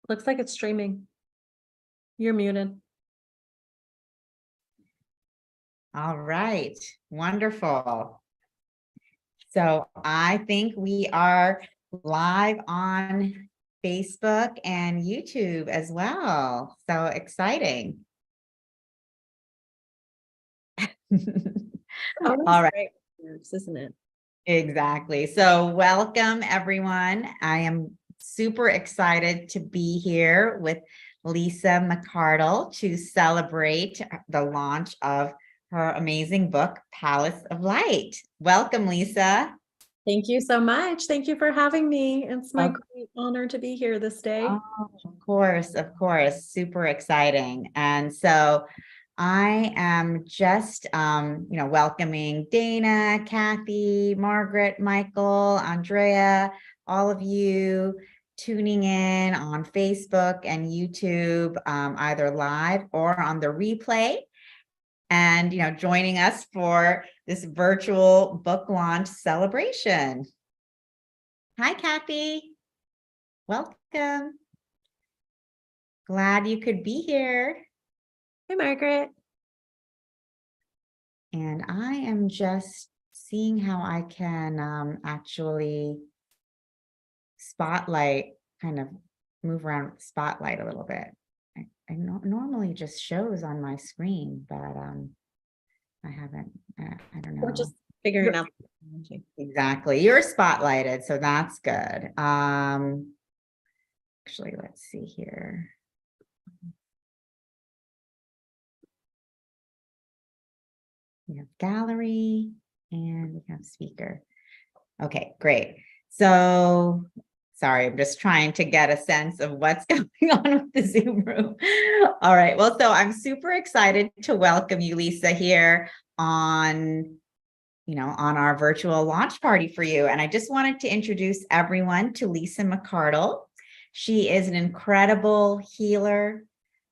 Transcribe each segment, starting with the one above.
Looks like it's streaming. You're muted. All right, wonderful. So I think we are live on Facebook and YouTube as well. So exciting. Oh, All right. great. Isn't it? Exactly. So welcome everyone. I am super excited to be here with Lisa McCardle to celebrate the launch of her amazing book, Palace of Light. Welcome, Lisa. Thank you so much. Thank you for having me. It's my Of great honor to be here this day. of course. Super exciting. And so I am just, welcoming Dana, Kathy, Margaret, Michael, Andrea, all of you tuning in on Facebook and YouTube, either live or on the replay. And, joining us for this virtual book launch celebration. Hi, Kathy. Welcome. Glad you could be here. Hey, Margaret. And I am just seeing how I can actually kind of move around with the spotlight a little bit. I normally just shows on my screen, but I haven't, I don't know. We're just figuring out. Exactly. You're spotlighted, so that's good. Actually, let's see here. We have gallery and we have speaker. Okay, great. So sorry, I'm just trying to get a sense of what's going on with the Zoom room. All right. Well, so I'm super excited to welcome you, Lisa, here on our virtual launch party for you. And I just wanted to introduce everyone to Lisa McCardle. She is an incredible healer,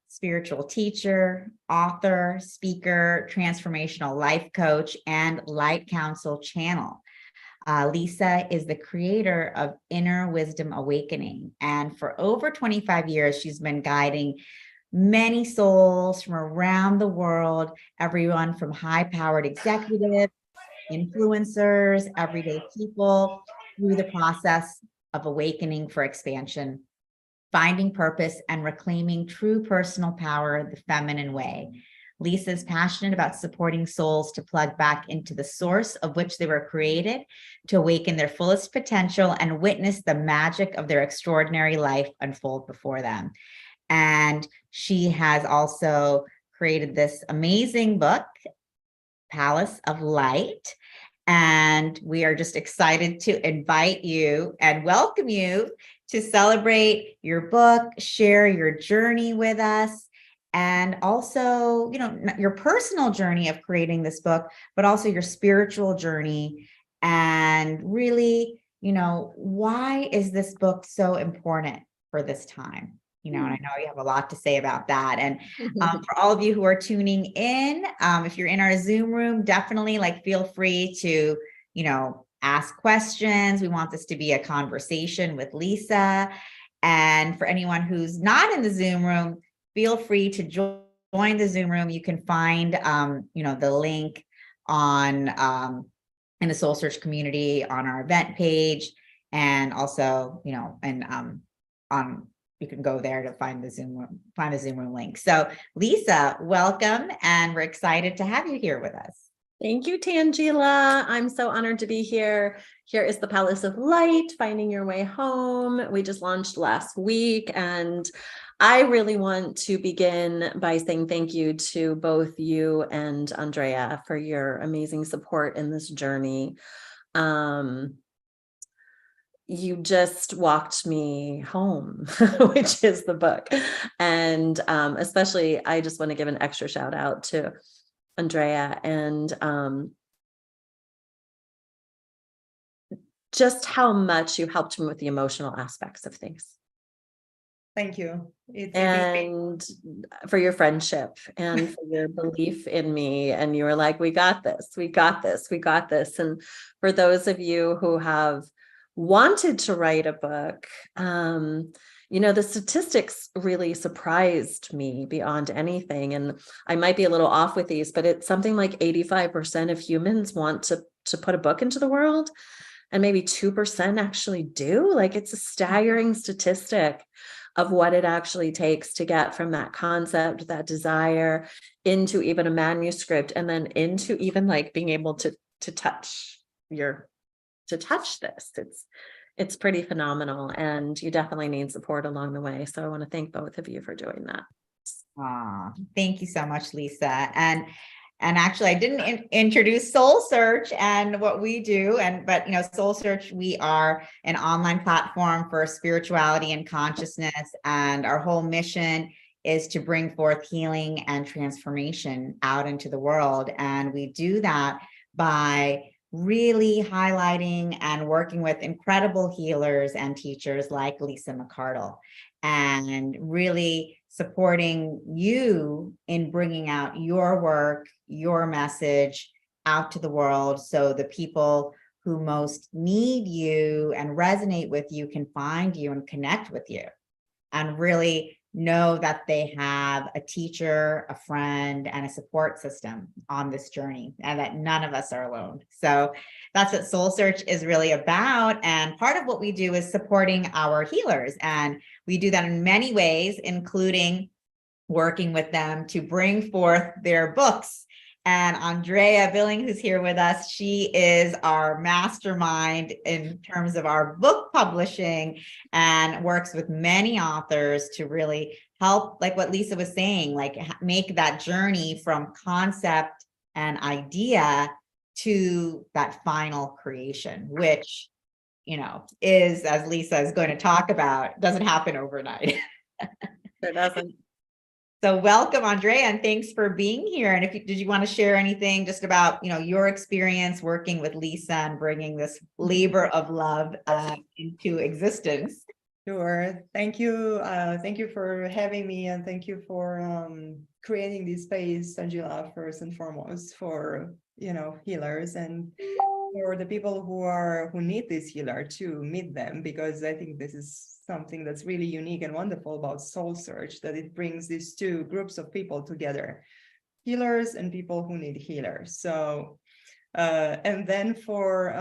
spiritual teacher, author, speaker, transformational life coach, and Light Council channel. Lisa is the creator of Inner Wisdom Awakening. And for over 25 years, she's been guiding many souls from around the world, everyone from high-powered executives, influencers, everyday people, through the process of awakening for expansion, finding purpose, and reclaiming true personal power the feminine way. Lisa is passionate about supporting souls to plug back into the source of which they were created, to awaken their fullest potential and witness the magic of their extraordinary life unfold before them. And she has also created this amazing book, Palace of Light. And we are just excited to invite you and welcome you to celebrate your book, share your journey with us, and also, your personal journey of creating this book, but also your spiritual journey. And really, why is this book so important for this time? And I know you have a lot to say about that. And for all of you who are tuning in, if you're in our Zoom room, definitely feel free to, ask questions. We want this to be a conversation with Lisa. And for anyone who's not in the Zoom room, feel free to join the Zoom room. You can find, the link on in the SoulSearch community on our event page, and also, on you can go there to find the Zoom room link. So Lisa, welcome, and we're excited to have you here with us. Thank you, Tangela. I'm so honored to be here. Here is the Palace of Light, Finding Your Way Home. We just launched last week, and I really want to begin by saying thank you to both you and Andrea for your amazing support in this journey. You just walked me home, which is the book. And especially, I just want to give an extra shout out to Andrea and just how much you helped me with the emotional aspects of things. Thank you. And for your friendship and for your belief in me. And you were like, we got this, we got this, we got this. And for those of you who have wanted to write a book, The statistics really surprised me beyond anything. And I might be a little off with these, but it's something like 85% of humans want to put a book into the world, and maybe 2% actually do. Like, it's a staggering statistic of what it actually takes to get from that concept, that desire, into even a manuscript, and then into even like being able to touch this. It's pretty phenomenal, and you definitely need support along the way. So I want to thank both of you for doing that. Thank you so much, Lisa. And actually, I didn't introduce SoulSearch and what we do. But SoulSearch, we are an online platform for spirituality and consciousness. And our whole mission is to bring forth healing and transformation out into the world. And we do that by really highlighting and working with incredible healers and teachers like Lisa McCardle, and really supporting you in bringing out your work, your message out to the world, so the people who most need you and resonate with you can find you and connect with you, and really know that they have a teacher, a friend, and a support system on this journey, and that none of us are alone. So that's what SoulSearch is really about. And part of what we do is supporting our healers. And we do that in many ways, including working with them to bring forth their books. And Andrea Billing, who's here with us, she is our mastermind in terms of our book publishing, and works with many authors to really help, like what Lisa was saying, like make that journey from concept and idea to that final creation, which, is, as Lisa is going to talk about, doesn't happen overnight. It doesn't. So welcome, Andrea, and thanks for being here. And did you want to share anything just about, your experience working with Lisa and bringing this labor of love into existence? Sure. Thank you. Thank you for having me, and thank you for creating this space, Angela, first and foremost, for healers, and for the people who need this healer to meet them, because I think this is something that's really unique and wonderful about SoulSearch, that it brings these two groups of people together, healers and people who need healers. So and then for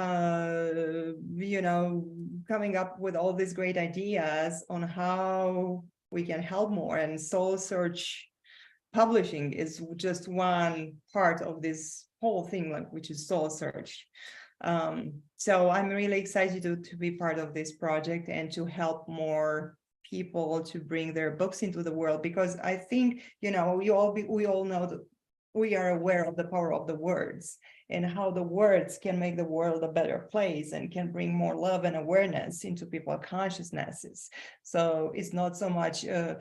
coming up with all these great ideas on how we can help more, and SoulSearch publishing is just one part of this whole thing, which is SoulSearch. So I'm really excited to be part of this project and to help more people to bring their books into the world, because I think we all know that we are aware of the power of the words, and how the words can make the world a better place and can bring more love and awareness into people's consciousnesses. So it's not so much a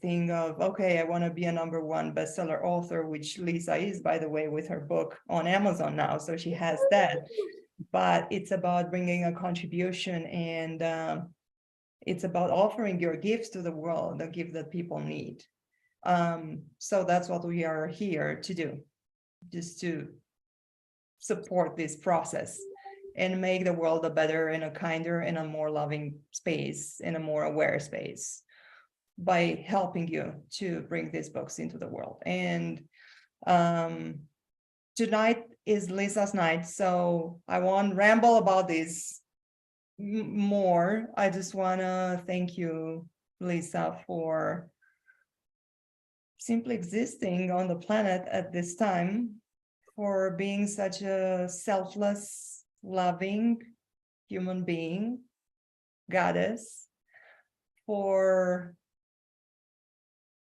thing of, okay, I want to be a #1 bestseller author, which Lisa is, by the way, with her book on Amazon now. So she has that. But it's about bringing a contribution, and it's about offering your gifts to the world, the gift that people need. So that's what we are here to do, just to support this process and make the world a better and a kinder and a more loving space and a more aware space by helping you to bring these books into the world. And tonight is Lisa's night, so I won't ramble about this more. I just want to thank you, Lisa, for simply existing on the planet at this time, for being such a selfless, loving human being, goddess, for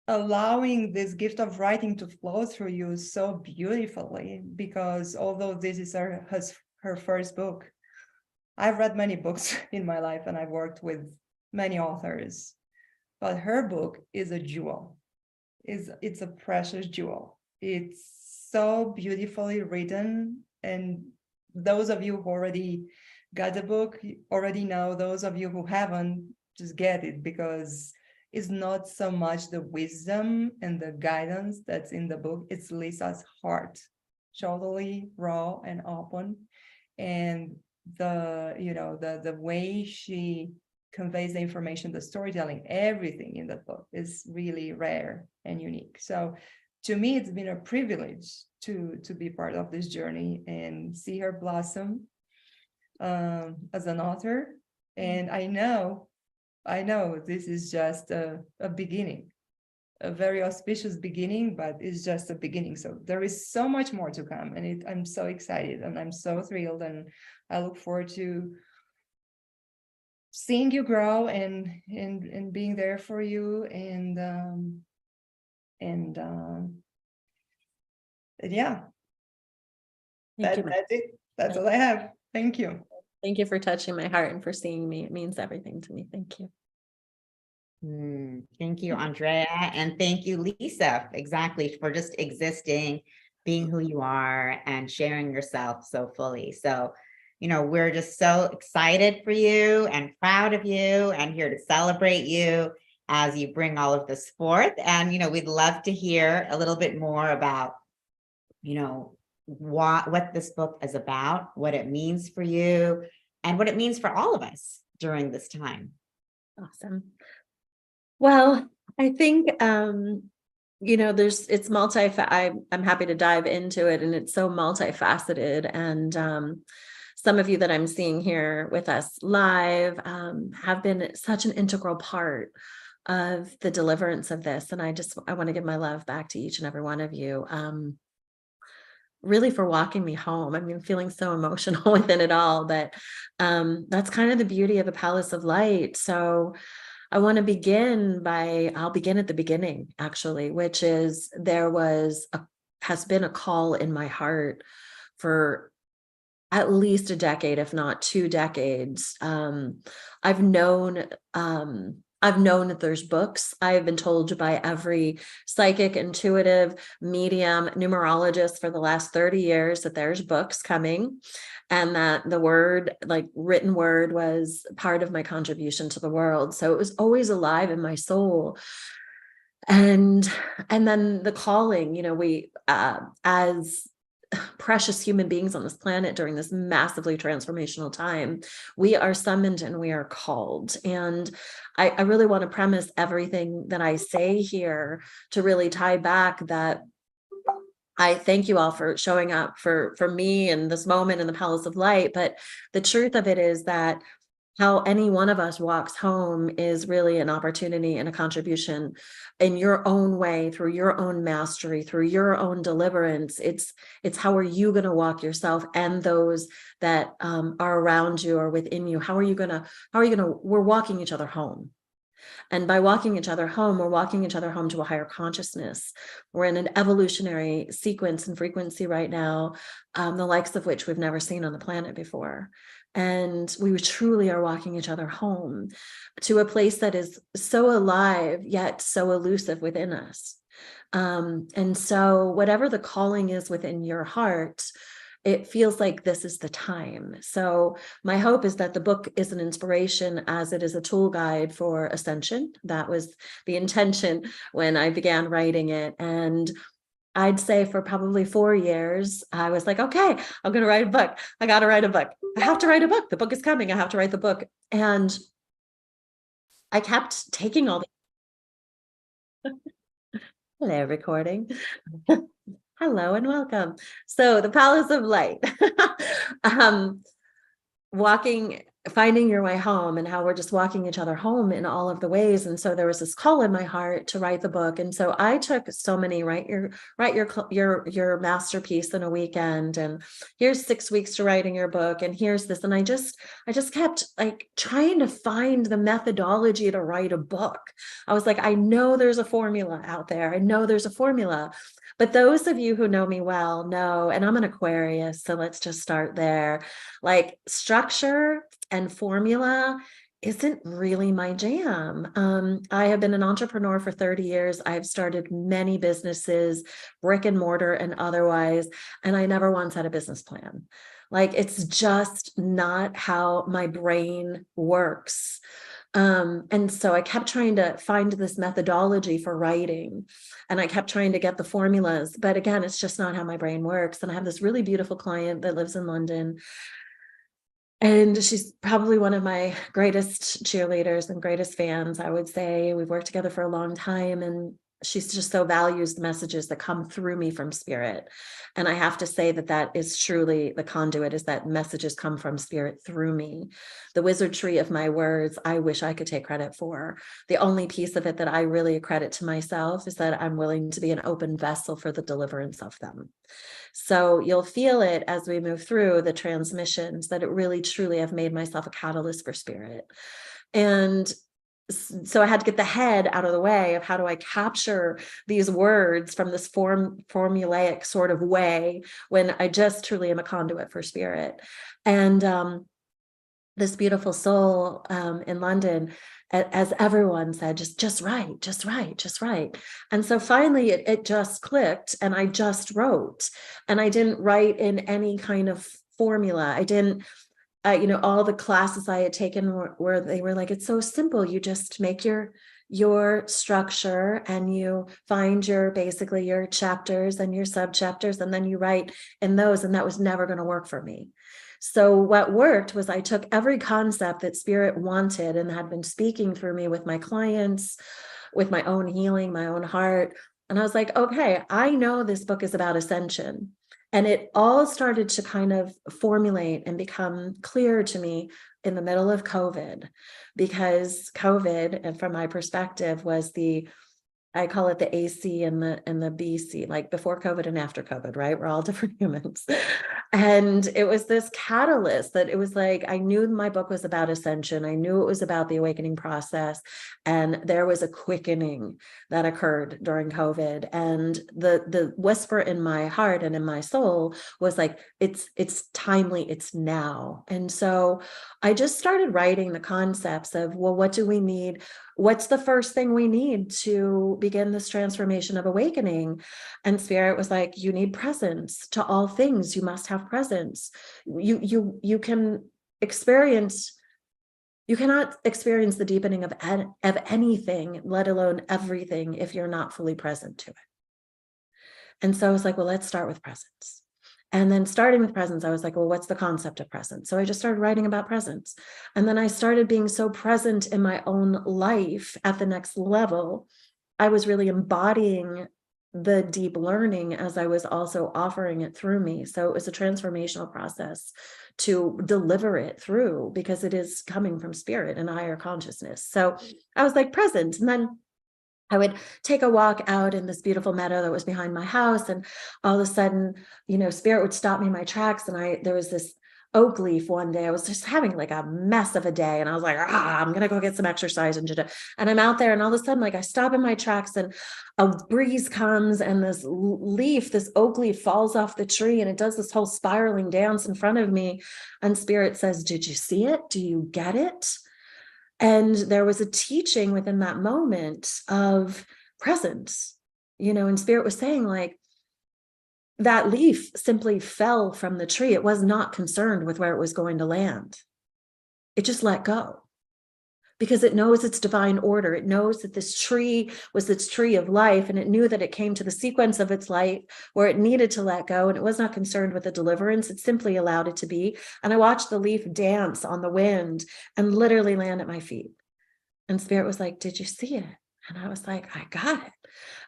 allowing this gift of writing to flow through you so beautifully. Because although this is her first book, I've read many books in my life and I've worked with many authors, but her book is a jewel. It's a precious jewel. It's so beautifully written, and those of you who already got the book already know. Those of you who haven't, just get it, because it's not so much the wisdom and the guidance that's in the book, it's Lisa's heart, totally raw and open, and the way she conveys the information, the storytelling, everything in that book is really rare and unique. So to me, it's been a privilege to be part of this journey and see her blossom as an author. And I know this is just a beginning, a very auspicious beginning, but it's just a beginning. So there is so much more to come, and I'm so excited and I'm so thrilled, and I look forward to seeing you grow and being there for you, and yeah, Thank you. that's it. That's all I have. Thank you. Thank you for touching my heart and for seeing me. It means everything to me. Thank you. Thank you, Andrea. And thank you, Lisa, exactly, for just existing, being who you are and sharing yourself so fully. So, we're just so excited for you and proud of you and here to celebrate you as you bring all of this forth. And, we'd love to hear a little bit more about, what this book is about, what it means for you, and what it means for all of us during this time. Awesome. Well, I think, it's I'm happy to dive into it, and it's so multifaceted. And some of you that I'm seeing here with us live have been such an integral part of the deliverance of this. And I want to give my love back to each and every one of you. Really for walking me home. I mean, feeling so emotional within it all, but that's kind of the beauty of the Palace of Light. So I want to I'll begin at the beginning, actually, which is has been a call in my heart for at least a decade, if not 2 decades. I've known that there's books. I have been told by every psychic, intuitive, medium, numerologist for the last 30 years that there's books coming, and that the word, like written word, was part of my contribution to the world. So it was always alive in my soul. And then the calling, we, as precious human beings on this planet during this massively transformational time, we are summoned and we are called. And I really want to premise everything that I say here to really tie back that I thank you all for showing up for me in this moment in the Palace of Light. But the truth of it is that how any one of us walks home is really an opportunity and a contribution in your own way, through your own mastery, through your own deliverance. It's how are you going to walk yourself and those that are around you or within you? We're walking each other home. And by walking each other home, we're walking each other home to a higher consciousness. We're in an evolutionary sequence and frequency right now, the likes of which we've never seen on the planet before. And we truly are walking each other home to a place that is so alive, yet so elusive within us. And so whatever the calling is within your heart, it feels like this is the time. So my hope is that the book is an inspiration as it is a tool guide for ascension. That was the intention when I began writing it. And I'd say for probably 4 years, I was like, okay, I'm going to write a book. I got to write a book. I have to write a book. The book is coming. I have to write the book. And I kept taking all the hello, recording. Hello and welcome. So the Palace of Light, finding your way home, and how we're just walking each other home in all of the ways. And so there was this call in my heart to write the book. And so I took so many, write your masterpiece in a weekend, and here's 6 weeks to writing your book, and here's this. And I just kept like trying to find the methodology to write a book. I was like, I know there's a formula out there. I know there's a formula. But those of you who know me well know, and I'm an Aquarius, so let's just start there. Like structure and formula isn't really my jam. I have been an entrepreneur for 30 years. I've started many businesses, brick and mortar and otherwise, and I never once had a business plan. Like, it's just not how my brain works. And so I kept trying to find this methodology for writing, and I kept trying to get the formulas, but again, it's just not how my brain works. And I have this really beautiful client that lives in London, And she's probably one of my greatest cheerleaders and greatest fans, I would say. We've worked together for a long time, and she's just so values the messages that come through me from spirit. And I have to say that that is truly the conduit, is that messages come from spirit through me. The wizardry of my words, I wish I could take credit for. The only piece of it that I really accredit to myself is that I'm willing to be an open vessel for the deliverance of them. So you'll feel it as we move through the transmissions, that it really truly have made myself a catalyst for spirit. And so I had to get the head out of the way of how do I capture these words from this formulaic sort of way when I just truly am a conduit for spirit. And this beautiful soul in London, as everyone said, just write. And so finally it just clicked, and I just wrote, and I didn't write in any kind of formula. I didn't, all the classes I had taken where they were like, it's so simple. You just make your structure, and you find basically your chapters and your subchapters, and then you write in those. And that was never going to work for me. So what worked was I took every concept that spirit wanted and had been speaking through me with my clients, with my own healing, my own heart. And I was like, okay, I know this book is about ascension. And it all started to kind of formulate and become clear to me in the middle of COVID, because COVID, and from my perspective, was I call it the AC and the BC, like before COVID and after COVID, right? We're all different humans. And it was this catalyst that it was like, I knew my book was about ascension. I knew it was about the awakening process. And there was a quickening that occurred during COVID. And the whisper in my heart and in my soul was like, it's timely, it's now. And so I just started writing the concepts of, well, what do we need? What's the first thing we need to begin this transformation of awakening? And spirit was like, you need presence to all things. You must have presence. You can experience, you cannot experience the deepening of anything, let alone everything, if you're not fully present to it. And so I was like, well, let's start with presence. And then starting with presence, I was like, well, what's the concept of presence? So I just started writing about presence. And then I started being so present in my own life at the next level. I was really embodying the deep learning as I was also offering it through me. So it was a transformational process to deliver it through, because it is coming from spirit and higher consciousness. So I was like present. And then I would take a walk out in this beautiful meadow that was behind my house, and all of a sudden, spirit would stop me in my tracks. And there was this oak leaf one day. I was just having like a mess of a day, and I was like, I'm going to go get some exercise. And I'm out there, and all of a sudden, like, I stop in my tracks, and a breeze comes, and this oak leaf falls off the tree, and it does this whole spiraling dance in front of me. And spirit says, did you see it? Do you get it? And there was a teaching within that moment of presence, and spirit was saying, like, that leaf simply fell from the tree. It was not concerned with where it was going to land. It just let go, because it knows its divine order. It knows that this tree was its tree of life, and it knew that it came to the sequence of its life where it needed to let go, and it was not concerned with the deliverance. It simply allowed it to be. And I watched the leaf dance on the wind and literally land at my feet. And spirit was like, did you see it? And I was like, I got it.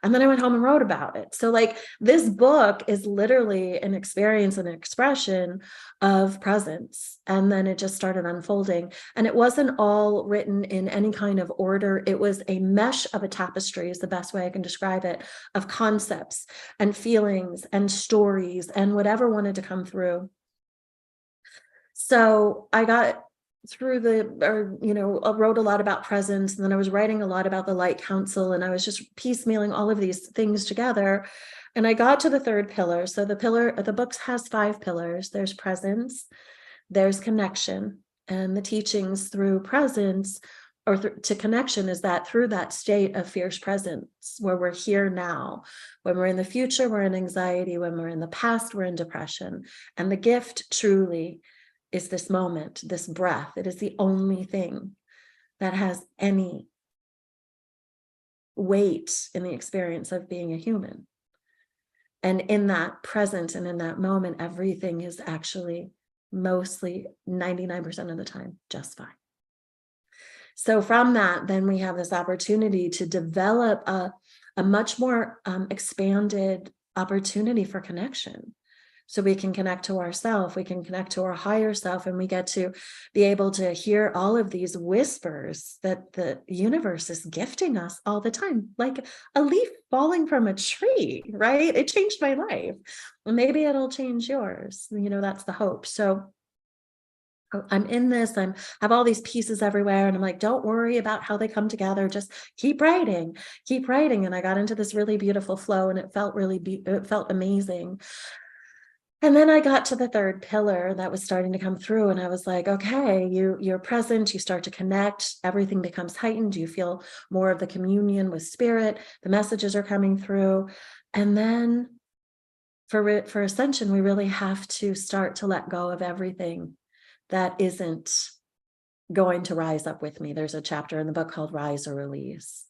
And then I went home and wrote about it. So like, this book is literally an experience and an expression of presence. And then it just started unfolding. And it wasn't all written in any kind of order. It was a mesh of a tapestry, is the best way I can describe it, of concepts and feelings and stories and whatever wanted to come through. So I got through I wrote a lot about presence, and then I was writing a lot about the Light Council, and I was just piecemealing all of these things together. And I got to the third pillar. So the book has 5 pillars. There's presence, there's connection, and the teachings through presence or to connection is that through that state of fierce presence, where we're here now. When we're in the future, we're in anxiety. When we're in the past, we're in depression. And the gift truly is this moment, this breath. It is the only thing that has any weight in the experience of being a human. And in that present and in that moment, everything is actually mostly 99% of the time, just fine. So from that, then we have this opportunity to develop a much more expanded opportunity for connection. So we can connect to ourself, we can connect to our higher self, and we get to be able to hear all of these whispers that the universe is gifting us all the time, like a leaf falling from a tree, right? It changed my life. And maybe it'll change yours. You know, that's the hope. So I'm in this, have all these pieces everywhere. And I'm like, don't worry about how they come together. Just keep writing, keep writing. And I got into this really beautiful flow, and it felt it felt amazing. And then I got to the third pillar that was starting to come through, and I was like, okay, you're present, you start to connect, everything becomes heightened, you feel more of the communion with spirit, the messages are coming through. And then for ascension, we really have to start to let go of everything that isn't going to rise up with me. There's a chapter in the book called Rise or Release.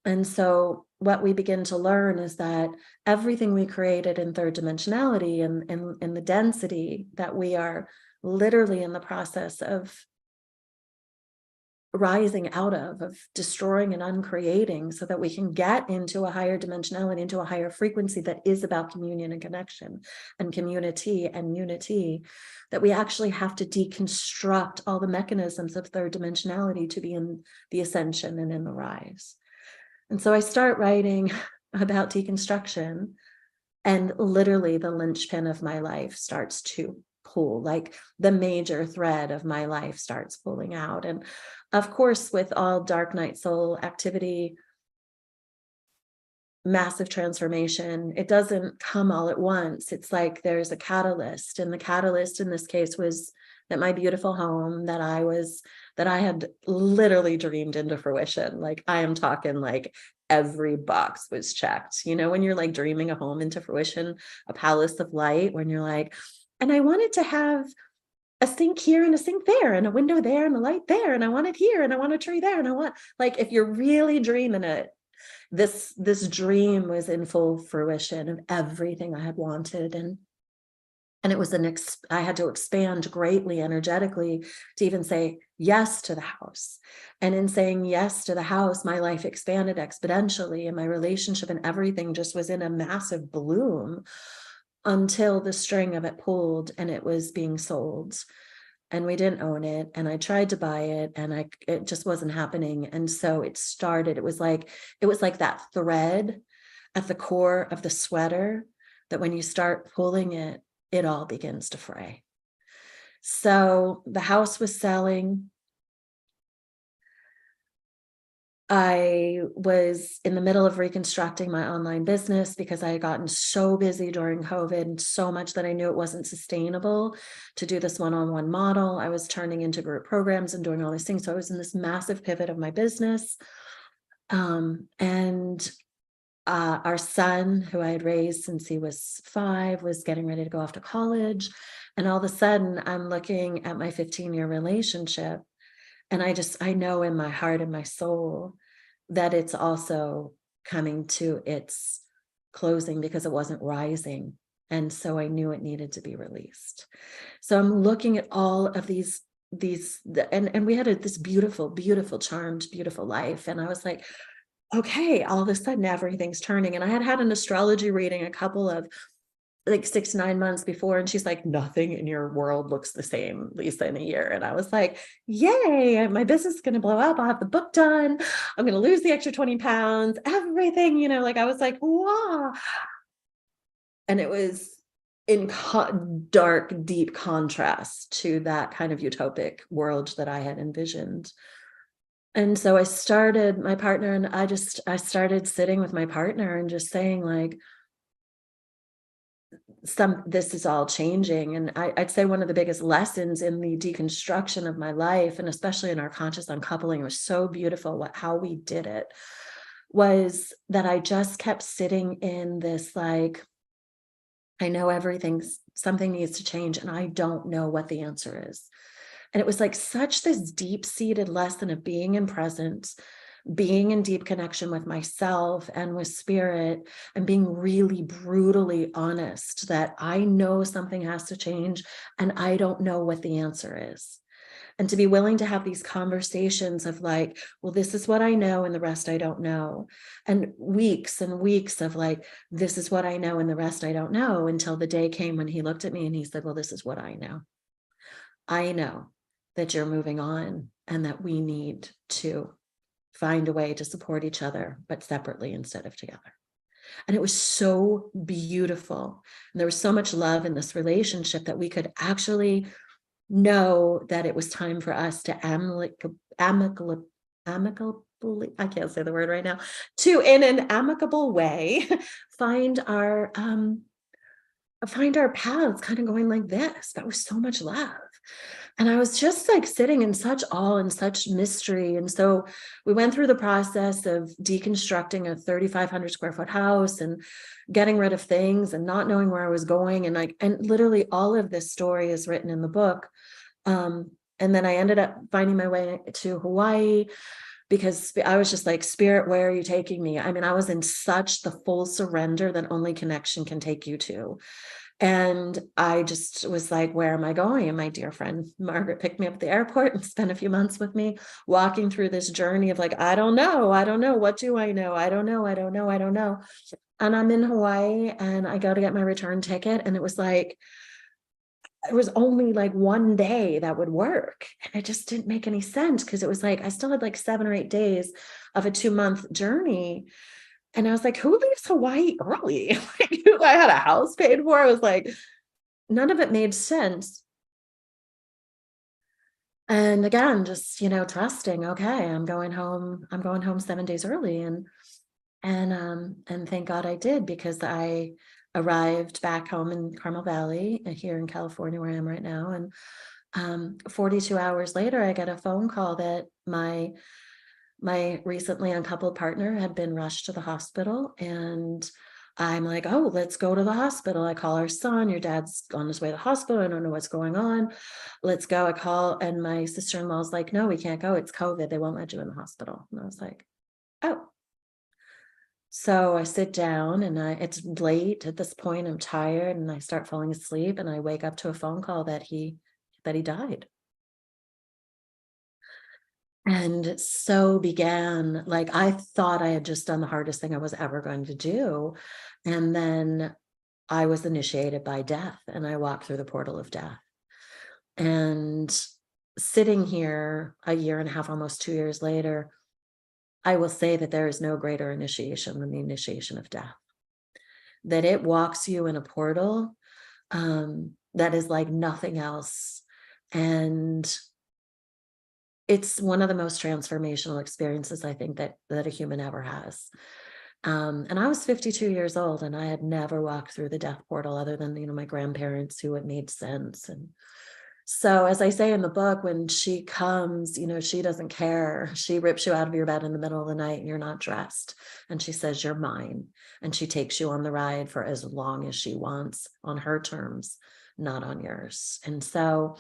And so what we begin to learn is that everything we created in third dimensionality and the density that we are literally in the process of rising out of destroying and uncreating, so that we can get into a higher dimensionality, into a higher frequency that is about communion and connection and community and unity, that we actually have to deconstruct all the mechanisms of third dimensionality to be in the ascension and in the rise. And so I start writing about deconstruction, and literally the linchpin of my life starts to pull, like the major thread of my life starts pulling out. And of course, with all dark night soul activity, massive transformation, it doesn't come all at once. It's like there's a catalyst, and the catalyst in this case was that my beautiful home that I had literally dreamed into fruition. Like, I am talking like every box was checked. You know, when you're like dreaming a home into fruition, a palace of light, when you're like, and I wanted to have a sink here and a sink there and a window there and a light there, and I want it here and I want a tree there, and I want, like, if you're really dreaming it, this dream was in full fruition of everything I had wanted. And it was I had to expand greatly energetically to even say yes to the house. And in saying yes to the house, my life expanded exponentially, and my relationship and everything just was in a massive bloom until the string of it pulled and it was being sold. And we didn't own it. And I tried to buy it, and it just wasn't happening. And so it was like that thread at the core of the sweater that when you start pulling it, it all begins to fray. So the house was selling. I was in the middle of reconstructing my online business because I had gotten so busy during COVID, and so much that I knew it wasn't sustainable to do this one-on-one model. I was turning into group programs and doing all these things. So I was in this massive pivot of my business. Our son, who I had raised since he was 5, was getting ready to go off to college. And all of a sudden, I'm looking at my 15-year relationship, and I know in my heart and my soul that it's also coming to its closing because it wasn't rising. And so I knew it needed to be released. So I'm looking at all of these, and we had this beautiful, beautiful, charmed, beautiful life. And I was like, okay, all of a sudden everything's turning. And I had an astrology reading a couple of like 6 to 9 months before, and she's like, nothing in your world looks the same, Lisa, in a year. And I was like, yay, my business is going to blow up. I'll have the book done. I'm going to lose the extra 20 pounds, everything, you know, like I was like, wow. And it was in dark, deep contrast to that kind of utopic world that I had envisioned. And so I started my partner, and I started sitting with my partner and just saying, like, this is all changing. And I'd say one of the biggest lessons in the deconstruction of my life, and especially in our conscious uncoupling, it was so beautiful how we did it, was that I just kept sitting in this, like, I know something needs to change, and I don't know what the answer is. And it was like such this deep-seated lesson of being in presence, being in deep connection with myself and with spirit, and being really brutally honest that I know something has to change and I don't know what the answer is. And to be willing to have these conversations of like, well, this is what I know and the rest I don't know. And weeks of like, this is what I know and the rest I don't know, until the day came when he looked at me and he said, well, this is what I know. I know that you're moving on and that we need to find a way to support each other, but separately instead of together. And it was so beautiful. And there was so much love in this relationship that we could actually know that it was time for us to amicably, I can't say the word right now, to in an amicable way find our paths, kind of going like this. That was so much love. And I was just like sitting in such awe and such mystery. And so we went through the process of deconstructing a 3,500 square foot house and getting rid of things and not knowing where I was going. And literally all of this story is written in the book. And then I ended up finding my way to Hawaii, because I was just like, Spirit, where are you taking me? I mean, I was in such the full surrender that only connection can take you to. And I just was like, where am I going? And my dear friend Margaret picked me up at the airport and spent a few months with me, walking through this journey of like, I don't know. What do I know? I don't know. And I'm in Hawaii and I go to get my return ticket. And it was only like one day that would work. And it just didn't make any sense, because it was like, I still had like 7 or 8 days of a 2-month journey. And I was like, who leaves Hawaii early? I had a house paid for. I was like, none of it made sense. And again, just, trusting, okay, I'm going home 7 days early. And thank God I did, because I arrived back home in Carmel Valley here in California, where I am right now. And 42 hours later, I get a phone call that my recently uncoupled partner had been rushed to the hospital. And I'm like, oh, let's go to the hospital. I call our son, your dad's on his way to the hospital. I don't know what's going on. Let's go. I call, and my sister-in-law's like, no, we can't go. It's COVID. They won't let you in the hospital. And I was like, oh. So I sit down and it's late at this point. I'm tired and I start falling asleep, and I wake up to a phone call that he died. And so began, like, I thought I had just done the hardest thing I was ever going to do. And then I was initiated by death, and I walked through the portal of death. And sitting here a year and a half, almost 2 years later, I will say that there is no greater initiation than the initiation of death. That it walks you in a portal that is like nothing else. And it's one of the most transformational experiences I think that a human ever has. And I was 52 years old, and I had never walked through the death portal other than, my grandparents, who it made sense. And so, as I say in the book, when she comes, she doesn't care. She rips you out of your bed in the middle of the night and you're not dressed. And she says, you're mine. And she takes you on the ride for as long as she wants, on her terms, not on yours. And so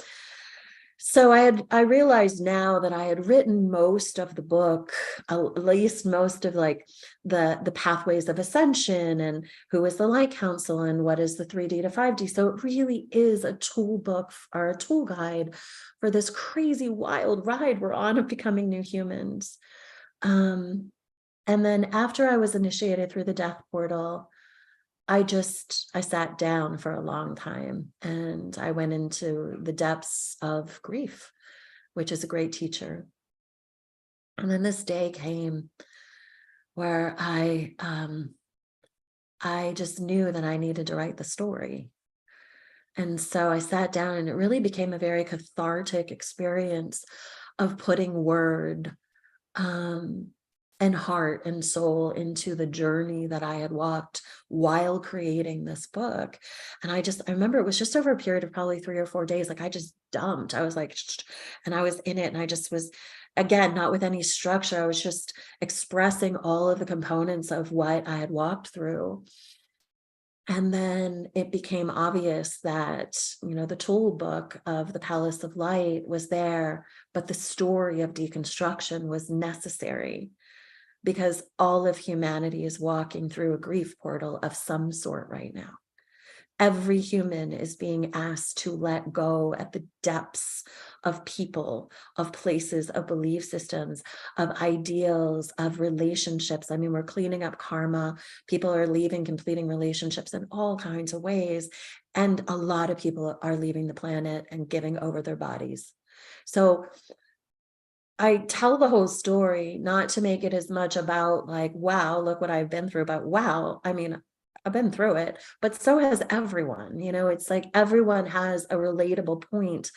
I realized now that I had written most of the book, at least most of like the pathways of ascension, and who is the light council, and what is the 3D to 5D. So it really is a tool book, or a tool guide, for this crazy wild ride we're on of becoming new humans. And then after I was initiated through the death portal, I sat down for a long time, and I went into the depths of grief, which is a great teacher. And then this day came where I just knew that I needed to write the story. And so I sat down, and it really became a very cathartic experience of putting word and heart and soul into the journey that I had walked while creating this book. And I remember it was just over a period of probably 3 or 4 days. Like, I just dumped. I was like, and I was in it, and I just was, again, not with any structure. I was just expressing all of the components of what I had walked through. And then it became obvious that, the tool book of the Palace of Light was there, but the story of deconstruction was necessary. because all of humanity is walking through a grief portal of some sort right now. Every human is being asked to let go at the depths of people, of places, of belief systems, of ideals, of relationships. I mean, we're cleaning up karma. People are leaving, completing relationships in all kinds of ways. And a lot of people are leaving the planet and giving over their bodies. So I tell the whole story not to make it as much about like, wow, look what I've been through, but wow, I mean, I've been through it, but so has everyone. It's like everyone has a relatable point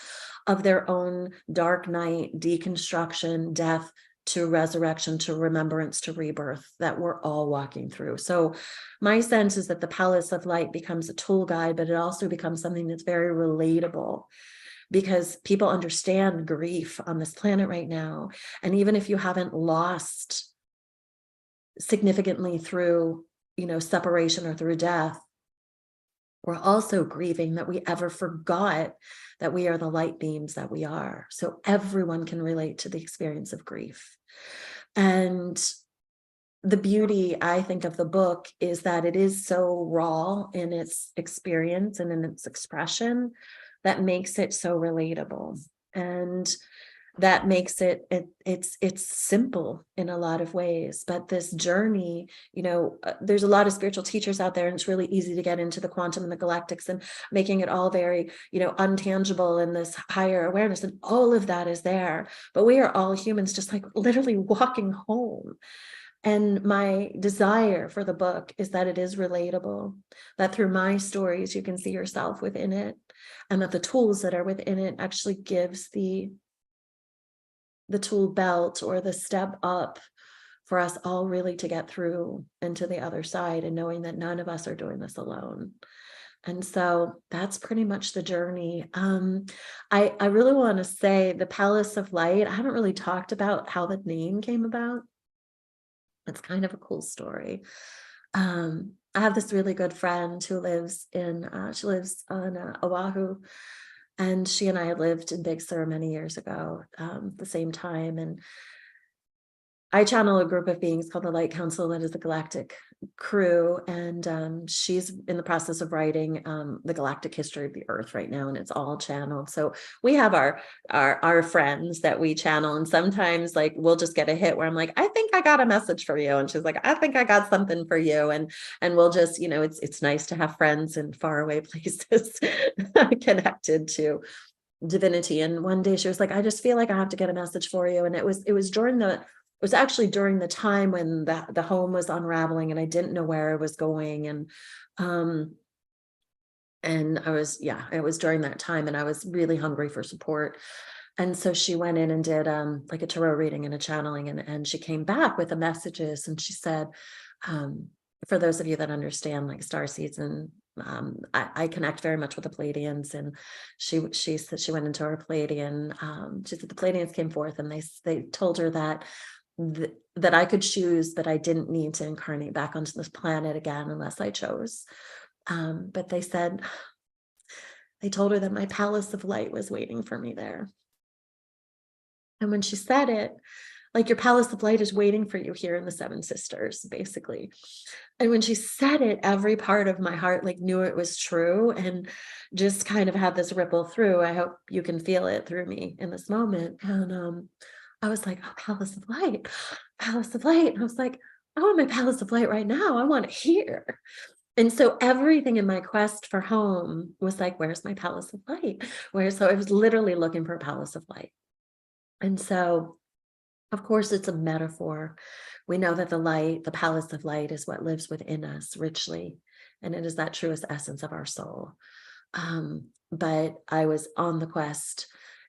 of their own dark night, deconstruction, death to resurrection, to remembrance, to rebirth that we're all walking through. So my sense is that the Palace of Light becomes a tool guide, but it also becomes something that's very relatable, because people understand grief on this planet right now. And even if you haven't lost significantly through, separation or through death, we're also grieving that we ever forgot that we are the light beams that we are. So everyone can relate to the experience of grief. And the beauty, I think, of the book is that it is so raw in its experience and in its expression that makes it so relatable. And that makes it's simple in a lot of ways. But this journey, there's a lot of spiritual teachers out there, and it's really easy to get into the quantum and the galactics and making it all very, untangible in this higher awareness. And all of that is there. But we are all humans, just like literally walking home. And my desire for the book is that it is relatable, that through my stories, you can see yourself within it, and that the tools that are within it actually gives the tool belt or the step up for us all really to get through and to the other side, and knowing that none of us are doing this alone. And so that's pretty much the journey. I really want to say the Palace of Light, I haven't really talked about how the name came about. It's kind of a cool story. I have this really good friend who lives on Oahu, and she and I lived in Big Sur many years ago, the same time. And I channel a group of beings called the Light Council that is the galactic crew, and she's in the process of writing the galactic history of the Earth right now, and it's all channeled. So we have our friends that we channel, and sometimes like we'll just get a hit where I'm like, I think I got a message for you, and she's like, I think I got something for you, and we'll just, it's nice to have friends in faraway places connected to divinity. And one day she was like, I just feel like I have to get a message for you, and it was actually during the time when the home was unraveling, and I didn't know where I was going. And it was during that time, and I was really hungry for support. And so she went in and did like a tarot reading and a channeling, and she came back with the messages, and she said, for those of you that understand like star seeds, and I connect very much with the Pleiadians, and she said she went into her Pleiadian. She said the Pleiadians came forth, and they told her that I could choose, that I didn't need to incarnate back onto this planet again unless I chose. But they told her that my Palace of Light was waiting for me there. And when she said it, like, your Palace of Light is waiting for you here in the Seven Sisters, basically. And when she said it, every part of my heart like knew it was true, and just kind of had this ripple through. I hope you can feel it through me in this moment. And I was like, oh, Palace of Light, Palace of Light. And I was like, I want my Palace of Light right now. I want it here. And so everything in my quest for home was like, where's my Palace of Light? So I was literally looking for a Palace of Light. And so, of course, it's a metaphor. We know that the Palace of Light is what lives within us richly. And it is that truest essence of our soul. But I was on the quest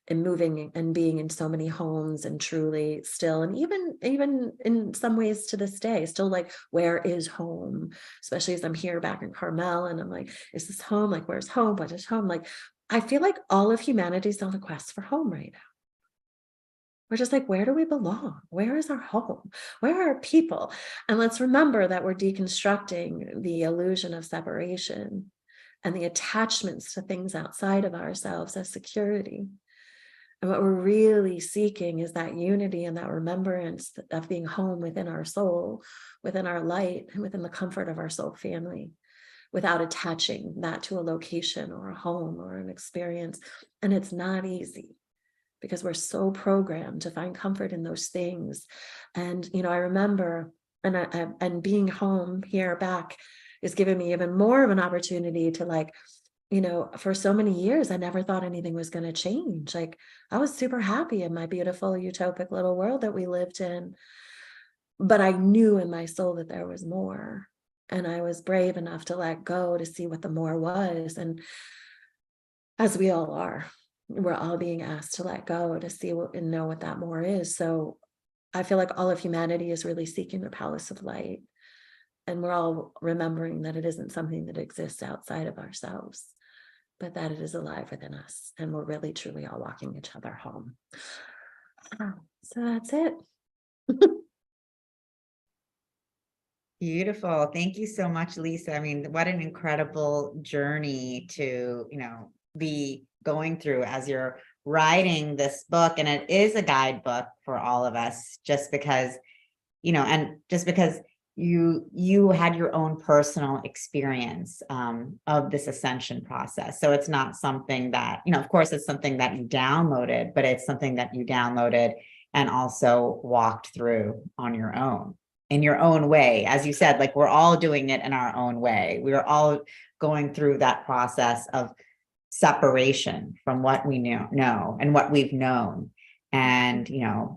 and moving and being in so many homes, and truly still, and even in some ways to this day, still like, where is home? Especially as I'm here back in Carmel, and I'm like, is this home? Like, where's home? What is home? Like, I feel like all of humanity is on a quest for home right now. We're just like, where do we belong? Where is our home? Where are our people? And let's remember that we're deconstructing the illusion of separation and the attachments to things outside of ourselves as security. And what we're really seeking is that unity and that remembrance of being home within our soul, within our light, and within the comfort of our soul family, without attaching that to a location or a home or an experience. And it's not easy, because we're so programmed to find comfort in those things. And, I remember, and being home here back is giving me even more of an opportunity to, like, for so many years, I never thought anything was going to change. Like, I was super happy in my beautiful utopic little world that we lived in. But I knew in my soul that there was more. And I was brave enough to let go to see what the more was. And as we all are, we're all being asked to let go to see and know what that more is. So I feel like all of humanity is really seeking the palace of light. And we're all remembering that it isn't something that exists outside of ourselves, but that it is alive within us. And we're really, truly all walking each other home. So that's it. Beautiful. Thank you so much, Lisa. I mean, what an incredible journey to, be going through as you're writing this book. And it is a guidebook for all of us, just because, and just because you had your own personal experience of this ascension process. So it's not something that, of course, it's something that you downloaded, but it's something that you downloaded and also walked through on your own, in your own way. As you said, like, we're all doing it in our own way. We are all going through that process of separation from what we know and what we've known, and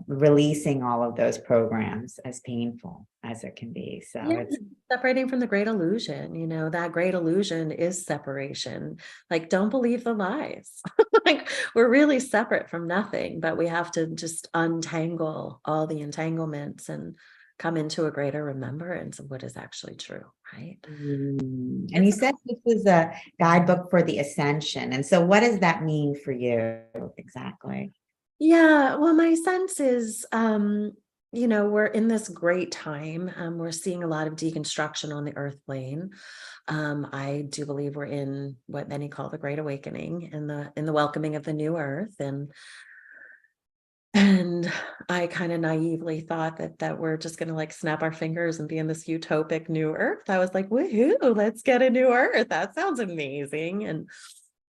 releasing all of those programs, as painful as it can be. So it's separating from the great illusion. That great illusion is separation. Like, don't believe the lies. Like, we're really separate from nothing, but we have to just untangle all the entanglements and come into a greater remembrance of what is actually true, right? And you said this was a guidebook for the ascension. And so what does that mean for you exactly? Yeah, well, my sense is, we're in this great time. We're seeing a lot of deconstruction on the earth plane. I do believe we're in what many call the Great Awakening, in the welcoming of the new earth. And I kind of naively thought that we're just going to, like, snap our fingers and be in this utopic new earth. I was like, woohoo, let's get a new earth. That sounds amazing. And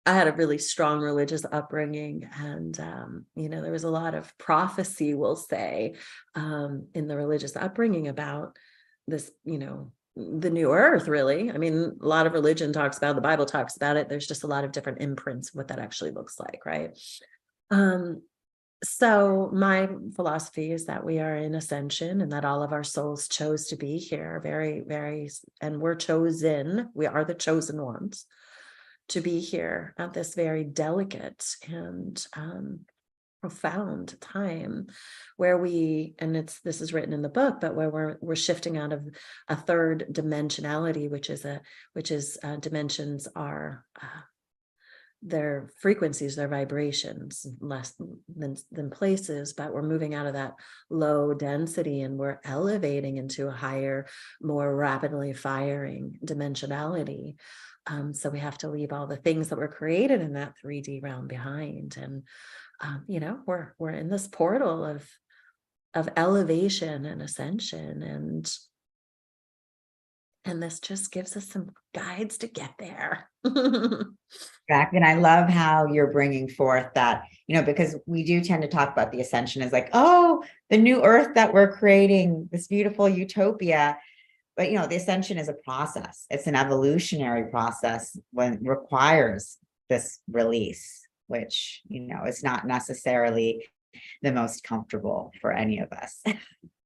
I had a really strong religious upbringing, and there was a lot of prophecy, we'll say, in the religious upbringing about this, the new earth, really. I mean, a lot of religion talks about, the Bible talks about it. There's just a lot of different imprints of what that actually looks like, right? So my philosophy is that we are in ascension, and that all of our souls chose to be here, very, very, and we're chosen. We are the chosen ones to be here at this very delicate and profound time, where this is written in the book, but where we're shifting out of a third dimensionality, which is dimensions are their frequencies, their vibrations, less than places, but we're moving out of that low density, and we're elevating into a higher, more rapidly firing dimensionality. So we have to leave all the things that were created in that 3D realm behind. And, we're in this portal of elevation and ascension, and this just gives us some guides to get there. Exactly. And I love how you're bringing forth that, because we do tend to talk about the ascension as like, oh, the new earth that we're creating, this beautiful utopia. But, the ascension is a process. It's an evolutionary process when it requires this release, which, is not necessarily the most comfortable for any of us.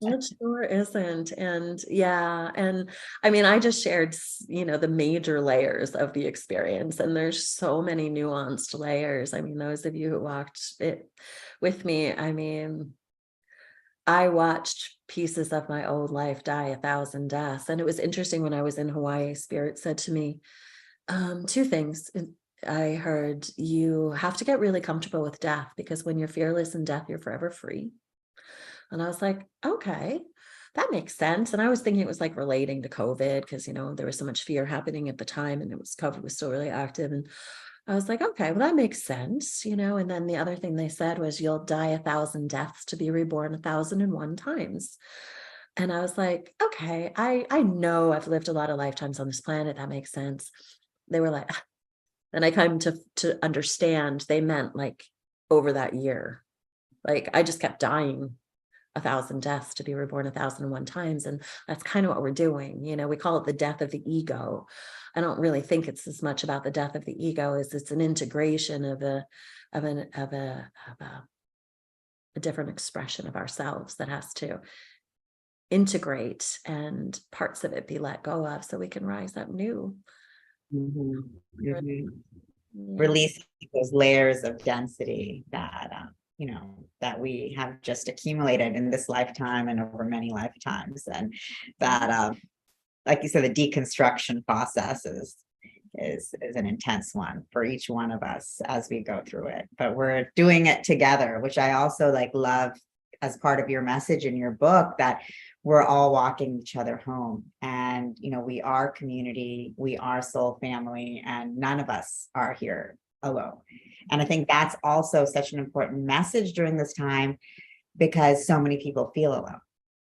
It sure isn't. And yeah, and I mean, I just shared, the major layers of the experience, and there's so many nuanced layers. I mean, those of you who walked it with me, I mean, I watched pieces of my old life die 1,000 deaths. And it was interesting, when I was in Hawaii, Spirit said to me, two things. I heard, you have to get really comfortable with death, because when you're fearless in death, you're forever free. And I was like, okay, that makes sense. And I was thinking it was like relating to COVID, because, there was so much fear happening at the time, and COVID was still really active. And I was like, okay, well, that makes sense, and then the other thing they said was, you'll die 1,000 deaths to be reborn 1,001 times. And I was like, okay, I know I've lived a lot of lifetimes on this planet. That makes sense. They were like, and I came to understand they meant like over that year. Like I just kept dying 1,000 deaths to be reborn 1,001 times. And that's kind of what we're doing. We call it the death of the ego. I don't really think it's as much about the death of the ego as it's an integration of a different expression of ourselves that has to integrate and parts of it be let go of so we can rise up new. Mhm. Yeah. Release those layers of density that that we have just accumulated in this lifetime and over many lifetimes, and that like you said, the deconstruction process is an intense one for each one of us as we go through it, but we're doing it together, which I also love as part of your message in your book, that we're all walking each other home, and we are community, we are soul family, and none of us are here alone. And I think that's also such an important message during this time, because so many people feel alone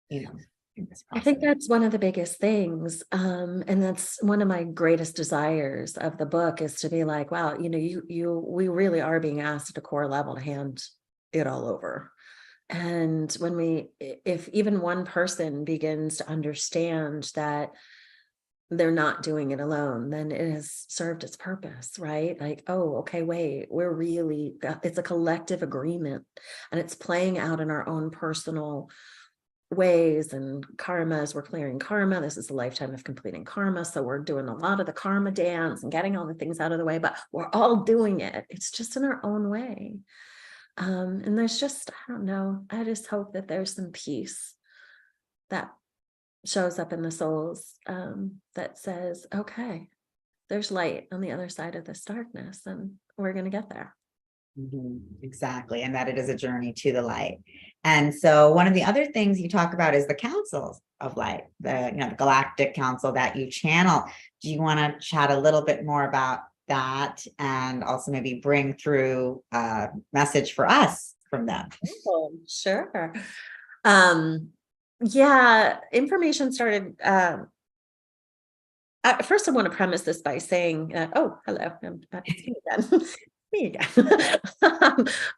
in this I think process. that's one of the biggest things. And that's one of my greatest desires of the book, is to be like, wow, we really are being asked at a core level to hand it all over. And if even one person begins to understand that they're not doing it alone, then it has served its purpose, right? Like, oh, okay, wait, it's a collective agreement, and it's playing out in our own personal ways and karmas. We're clearing karma. This is a lifetime of completing karma. So we're doing a lot of the karma dance and getting all the things out of the way, but we're all doing it. It's just in our own way. And there's just, I don't know, I just hope that there's some peace that shows up in the souls, that says, okay, there's light on the other side of this darkness, and we're going to get there. Exactly. And that it is a journey to the light. And so one of the other things you talk about is the councils of light, the galactic council that you channel. Do you want to chat a little bit more about that, and also maybe bring through a message for us from them? Oh, sure. Yeah, information started. First, I want to premise this by saying, oh, hello, it's me again. Me again.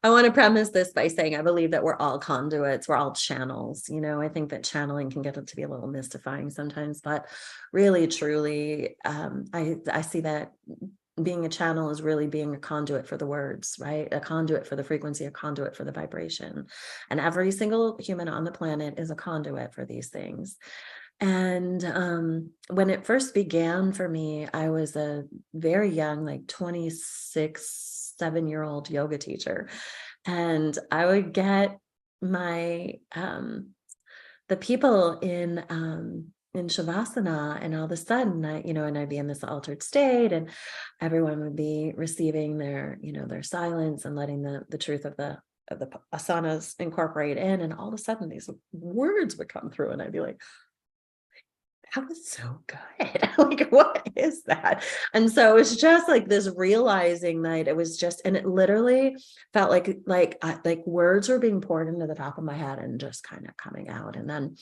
I want to premise this by saying I believe that we're all conduits, we're all channels. I think that channeling can get it to be a little mystifying sometimes, but really, truly, I see that being a channel is really being a conduit for the words, right? A conduit for the frequency, a conduit for the vibration. And every single human on the planet is a conduit for these things. And when it first began for me, I was a very young, like 26, 7-year-old yoga teacher. And I would get my the people in Shavasana, and all of a sudden and I'd be in this altered state, and everyone would be receiving their silence and letting the truth of the asanas incorporate in, and all of a sudden these words would come through, and I'd be like, that was so good. Like, what is that? And so it was just like this realizing that it was just, and it literally felt like words were being poured into the top of my head and just kind of coming out. And then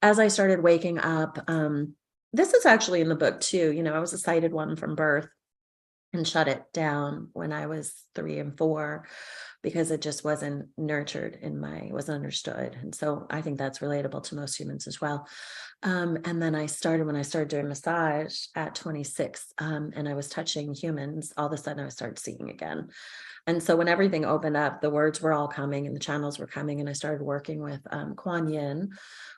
as I started waking up, this is actually in the book too. I was a sighted one from birth and shut it down when I was 3 and 4, because it just wasn't nurtured wasn't understood. And so I think that's relatable to most humans as well. And then when I started doing massage at 26, and I was touching humans, all of a sudden I started seeing again. And so when everything opened up, the words were all coming and the channels were coming, and I started working with Kuan Yin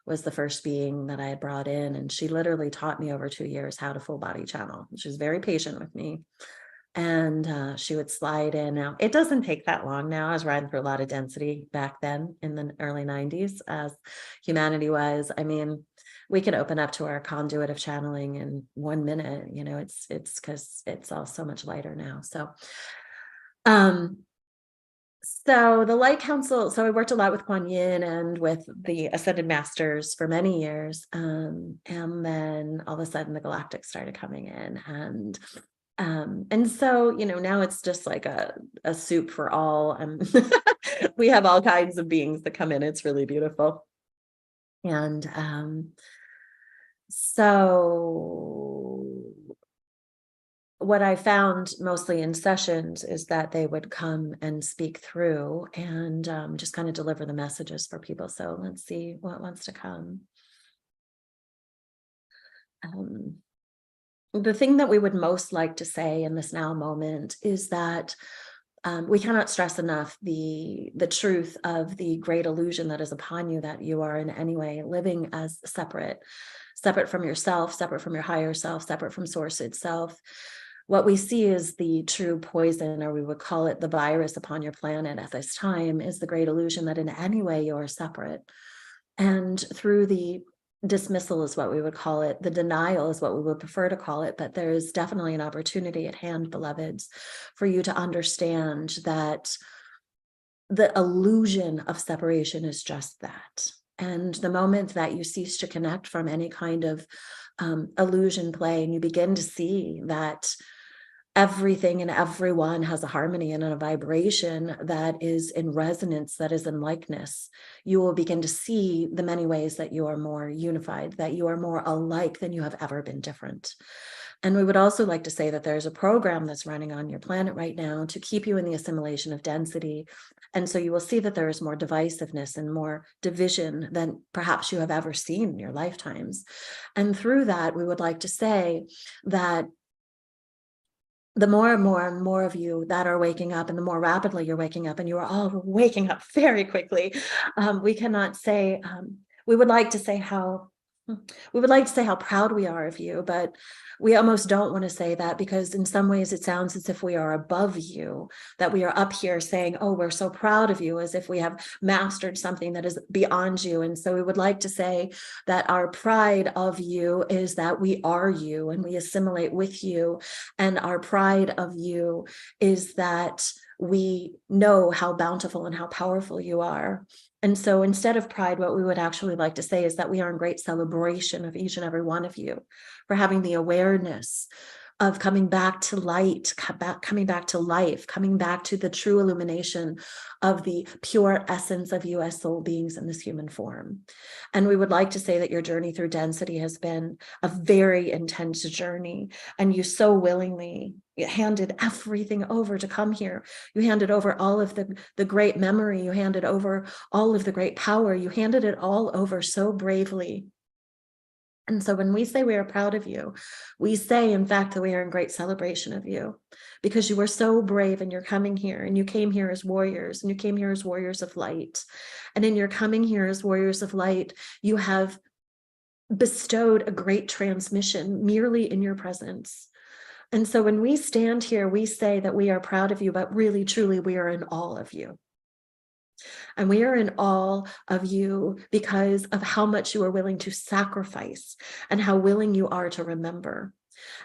was the first being that I had brought in. And she literally taught me over 2 years how to full body channel. She was very patient with me. And she would slide in. Now, it doesn't take that long now. I was riding through a lot of density back then in the early 90s, as humanity was. I mean, we can open up to our conduit of channeling in 1 minute. It's because it's all so much lighter now. So the Light Council, so I worked a lot with Kuan Yin and with the Ascended Masters for many years. And then all of a sudden the Galactics started coming in, and And so, now it's just like a soup for all. And we have all kinds of beings that come in. It's really beautiful. And so what I found mostly in sessions is that they would come and speak through and just kind of deliver the messages for people. So let's see what wants to come. The thing that we would most like to say in this now moment is that we cannot stress enough the truth of the great illusion that is upon you, that you are in any way living as separate from yourself, separate from your higher self, separate from source itself. What we see is the true poison, or we would call it the virus upon your planet at this time, is the great illusion that in any way you are separate. And through the dismissal is what we would call it, the denial is what we would prefer to call it, but there is definitely an opportunity at hand, beloveds, for you to understand that the illusion of separation is just that. And the moment that you cease to connect from any kind of illusion play, and you begin to see that everything and everyone has a harmony and a vibration that is in resonance, that is in likeness, you will begin to see the many ways that you are more unified, that you are more alike than you have ever been different. And we would also like to say that there's a program that's running on your planet right now to keep you in the assimilation of density. And so you will see that there is more divisiveness and more division than perhaps you have ever seen in your lifetimes. And through that, we would like to say that the more and more and more of you that are waking up, and the more rapidly you're waking up, and you are all waking up very quickly, we cannot say, we would like to say how proud we are of you, but we almost don't want to say that, because in some ways it sounds as if we are above you, that we are up here saying, oh, we're so proud of you, as if we have mastered something that is beyond you. And so we would like to say that our pride of you is that we are you and we assimilate with you. And our pride of you is that we know how bountiful and how powerful you are. And so instead of pride, what we would actually like to say is that we are in great celebration of each and every one of you for having the awareness of coming back to light, coming back to life, coming back to the true illumination of the pure essence of you as soul beings in this human form. And we would like to say that your journey through density has been a very intense journey, and you so willingly handed everything over to come here. You handed over all of the great memory, you handed over all of the great power, you handed it all over so bravely. And so when we say we are proud of you, we say, in fact, that we are in great celebration of you, because you were so brave and you're coming here, and you came here as warriors, and you came here as warriors of light. And in your coming here as warriors of light, you have bestowed a great transmission merely in your presence. And so when we stand here, we say that we are proud of you, but really, truly, we are in awe of you. And we are in awe of you because of how much you are willing to sacrifice, and how willing you are to remember,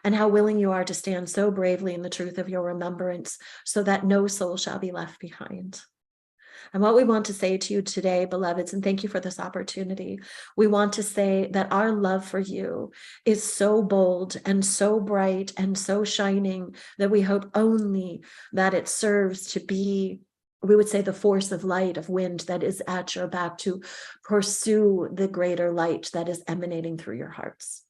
and how willing you are to stand so bravely in the truth of your remembrance, so that no soul shall be left behind. And what we want to say to you today, beloveds, and thank you for this opportunity, we want to say that our love for you is so bold and so bright and so shining that we hope only that it serves to be, we would say, the force of light, of wind that is at your back to pursue the greater light that is emanating through your hearts.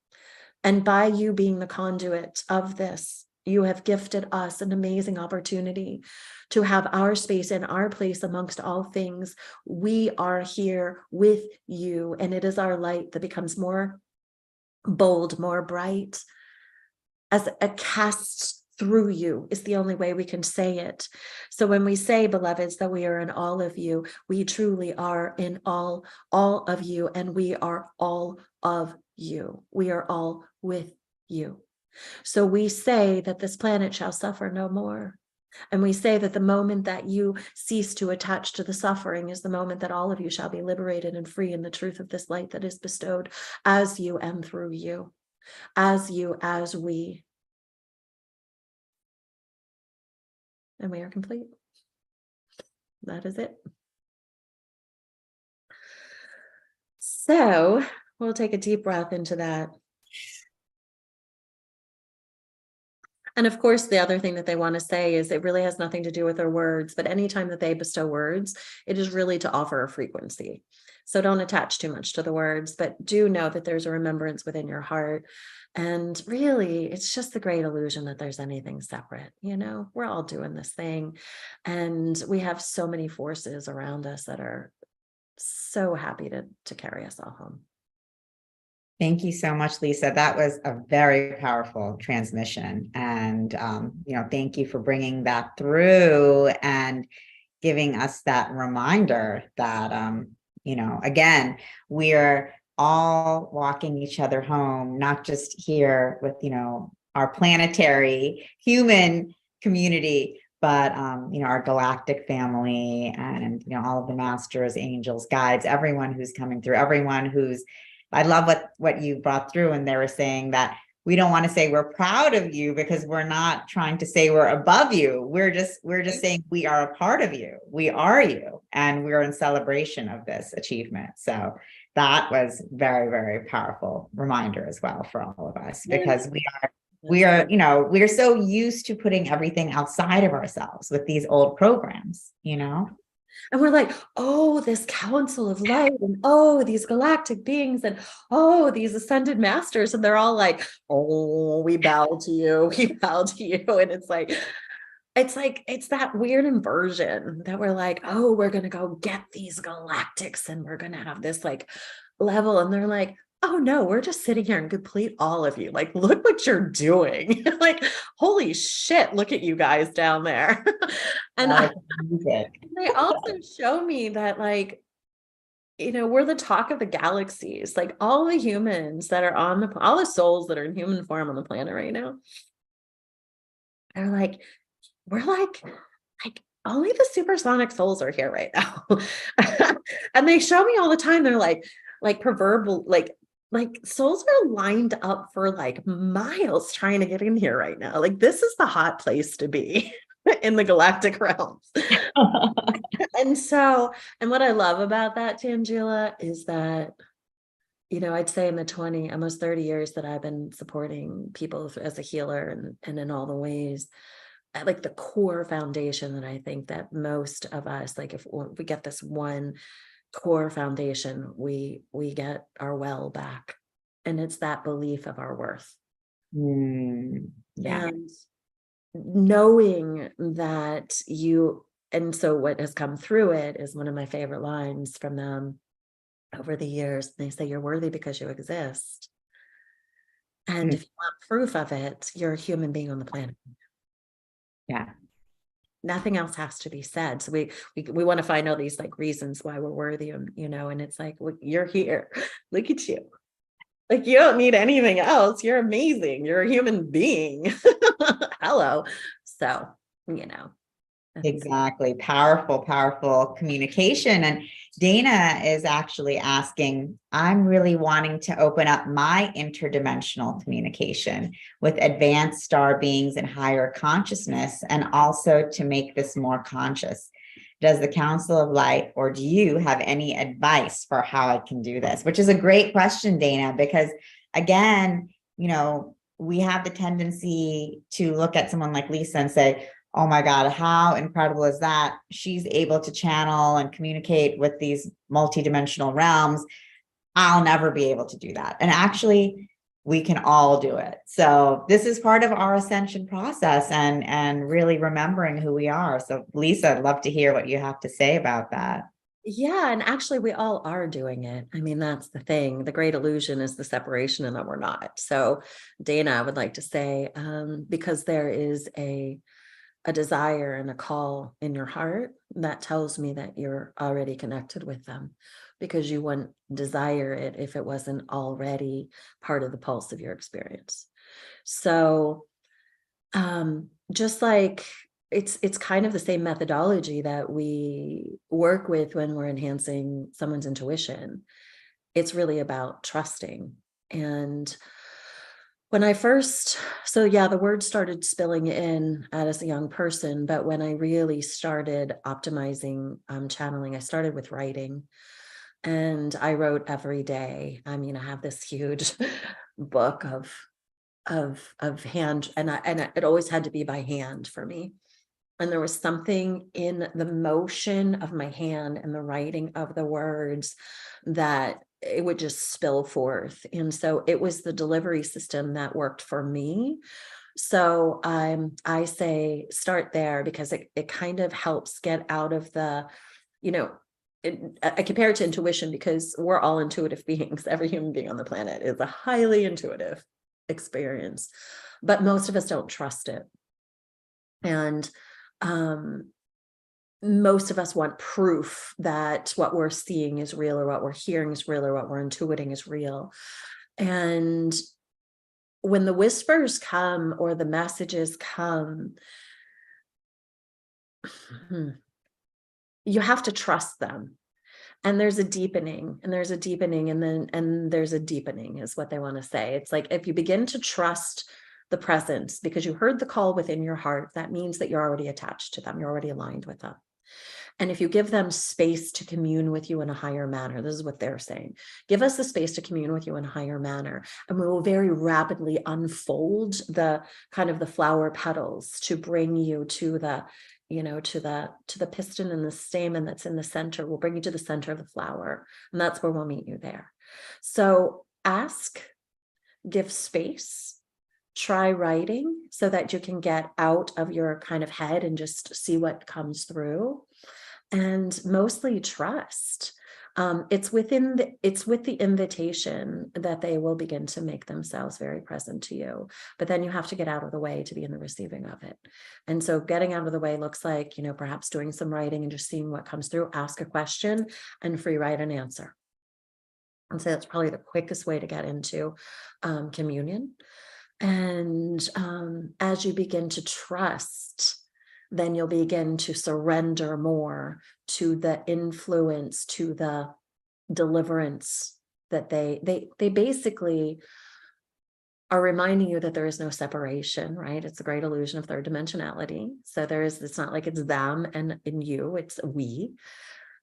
And by you being the conduit of this, you have gifted us an amazing opportunity to have our space and our place amongst all things. We are here with you, and it is our light that becomes more bold, more bright, as it casts through you is the only way we can say it. So when we say, beloveds, that we are in all of you, we truly are in all of you, and we are all of you. We are all with you. So we say that this planet shall suffer no more. And we say that the moment that you cease to attach to the suffering is the moment that all of you shall be liberated and free in the truth of this light that is bestowed as you and through you, as you, as we. And we are complete. That is it. So we'll take a deep breath into that. And of course, the other thing that they want to say is it really has nothing to do with their words, but anytime that they bestow words, it is really to offer a frequency. So don't attach too much to the words, but do know that there's a remembrance within your heart. And really, it's just the great illusion that there's anything separate. You know, we're all doing this thing, and we have so many forces around us that are so happy to carry us all home. Thank you so much, Lisa. That was a very powerful transmission. And, thank you for bringing that through and giving us that reminder that, again, we're all walking each other home, not just here with, our planetary human community, but, our galactic family and, all of the masters, angels, guides, everyone who's coming through, everyone who's, I love what you brought through. And they were saying that we don't want to say we're proud of you because we're not trying to say we're above you. We're just saying we are a part of you. We are you. And we're in celebration of this achievement. So that was very, very powerful reminder as well for all of us, because we are so used to putting everything outside of ourselves with these old programs, And we're like, oh, this council of light, and oh, these galactic beings, and oh, these ascended masters. And they're all like, oh, we bow to you, we bow to you. And it's that weird inversion that we're like, oh, we're gonna go get these galactics and we're gonna have this like level. And they're like, oh no, we're just sitting here and complete all of you. Like, look what you're doing. Like, holy shit, look at you guys down there. And they also show me that, like, we're the talk of the galaxies. Like, all the humans that are all the souls that are in human form on the planet right now, they're like, we're like only the supersonic souls are here right now. And they show me all the time. They're like proverbial, like souls are lined up for like miles trying to get in here right now. Like, this is the hot place to be in the galactic realms. And what I love about that, Tangela, is that, I'd say in the almost 30 years that I've been supporting people as a healer and in all the ways, like the core foundation that I think that most of us, like, if we get this one core foundation, we get our well back. And it's that belief of our worth. Yeah. And knowing that and so what has come through it is one of my favorite lines from them over the years. They say, you're worthy because you exist. And if you want proof of it, you're a human being on the planet. Yeah. Nothing else has to be said. So we want to find all these like reasons why we're worthy, and and it's like, well, you're here. Look at you. Like, you don't need anything else. You're amazing. You're a human being. Hello. So, Exactly. Powerful, powerful communication. And Dana is actually asking, I'm really wanting to open up my interdimensional communication with advanced star beings and higher consciousness, and also to make this more conscious. Does the Council of Light, or do you have any advice for how I can do this? Which is a great question, Dana, because again, we have the tendency to look at someone like Lisa and say, oh my God, how incredible is that? She's able to channel and communicate with these multidimensional realms. I'll never be able to do that. And actually, we can all do it. So this is part of our ascension process and really remembering who we are. So Lisa, I'd love to hear what you have to say about that. Yeah, and actually we all are doing it. I mean, that's the thing. The great illusion is the separation, and that we're not. So Dana, I would like to say, because there is a desire and a call in your heart that tells me that you're already connected with them, because you wouldn't desire it if it wasn't already part of the pulse of your experience. So just like it's kind of the same methodology that we work with when we're enhancing someone's intuition. It's really about trusting. And when I first, the word started spilling in as a young person, but when I really started optimizing channeling, I started with writing, and I wrote every day. I mean, I have this huge book of hand, and it always had to be by hand for me. And there was something in the motion of my hand and the writing of the words that it would just spill forth. And so it was the delivery system that worked for me. So I say start there, because it kind of helps get out of the, I compare it to intuition, because we're all intuitive beings. Every human being on the planet is a highly intuitive experience, but most of us don't trust it. And most of us want proof that what we're seeing is real, or what we're hearing is real, or what we're intuiting is real. And when the whispers come or the messages come, you have to trust them. And there's a deepening, and there's a deepening, and there's a deepening is what they want to say. It's like, if you begin to trust the presence because you heard the call within your heart, that means that you're already attached to them. You're already aligned with them. And if you give them space to commune with you in a higher manner, this is what they're saying, give us the space to commune with you in a higher manner, and we will very rapidly unfold the kind of the flower petals to bring you to the, to the piston and the stamen that's in the center. We'll bring you to the center of the flower, and that's where we'll meet you there. So ask, give space, try writing so that you can get out of your kind of head and just see what comes through, and mostly trust. It's with the invitation that they will begin to make themselves very present to you. But then you have to get out of the way to be in the receiving of it. And so getting out of the way looks like, perhaps doing some writing and just seeing what comes through. Ask a question and free write an answer. And so that's probably the quickest way to get into communion. And as you begin to trust, then you'll begin to surrender more to the influence, to the deliverance that they basically are reminding you that there is no separation, right? It's a great illusion of third dimensionality. So it's not like it's them and you, it's we.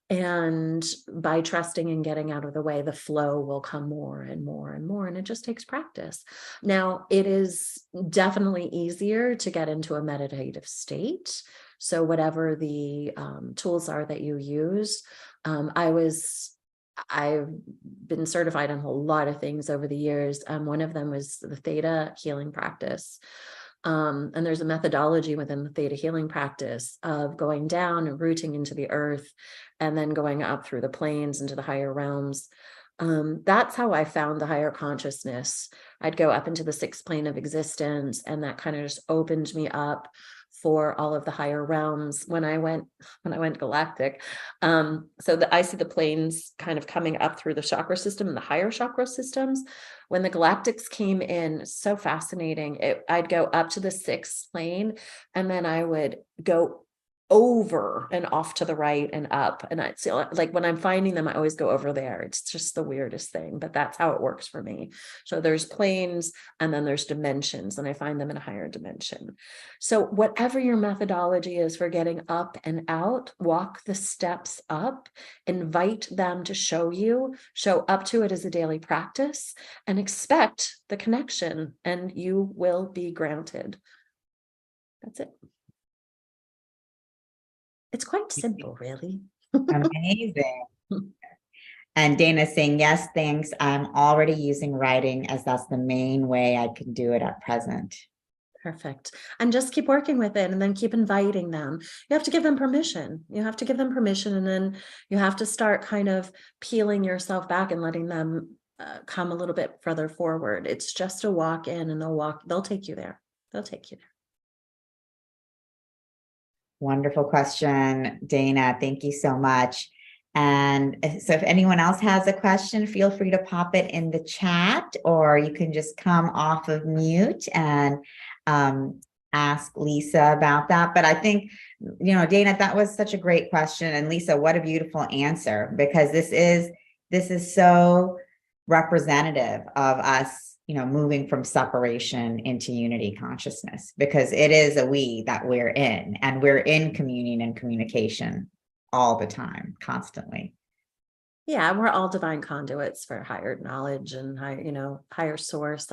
And by trusting and getting out of the way, the flow will come more and more and more. And it just takes practice. Now, it is definitely easier to get into a meditative state. So whatever the tools are that you use, I've been certified on a whole lot of things over the years. One of them was the theta healing practice. And there's a methodology within the theta healing practice of going down and rooting into the earth, and then going up through the planes into the higher realms. That's how I found the higher consciousness. I'd go up into the sixth plane of existence, and that kind of just opened me up for all of the higher realms. When I went galactic, I see the planes kind of coming up through the chakra system and the higher chakra systems. When the galactics came in, so fascinating. I'd go up to the sixth plane, and then I would go over and off to the right and up. And it's like, when I'm finding them, I always go over there. It's just the weirdest thing, but that's how it works for me. So there's planes, and then there's dimensions, and I find them in a higher dimension. So whatever your methodology is for getting up and out, walk the steps up, invite them to show up to it as a daily practice, and expect the connection, and you will be granted. That's it. It's quite simple, really. Amazing. And Dana's saying, yes, thanks. I'm already using writing, as that's the main way I can do it at present. Perfect. And just keep working with it, and then keep inviting them. You have to give them permission. And then you have to start kind of peeling yourself back and letting them come a little bit further forward. It's just a walk in, and they'll take you there. They'll take you there. Wonderful question, Dana. Thank you so much. And so if anyone else has a question, feel free to pop it in the chat, or you can just come off of mute and ask Lisa about that. But I think, Dana, that was such a great question. And Lisa, what a beautiful answer, because this is so representative of us, moving from separation into unity consciousness, because it is a we that we're in, and we're in communion and communication all the time, constantly. Yeah, we're all divine conduits for higher knowledge and higher source.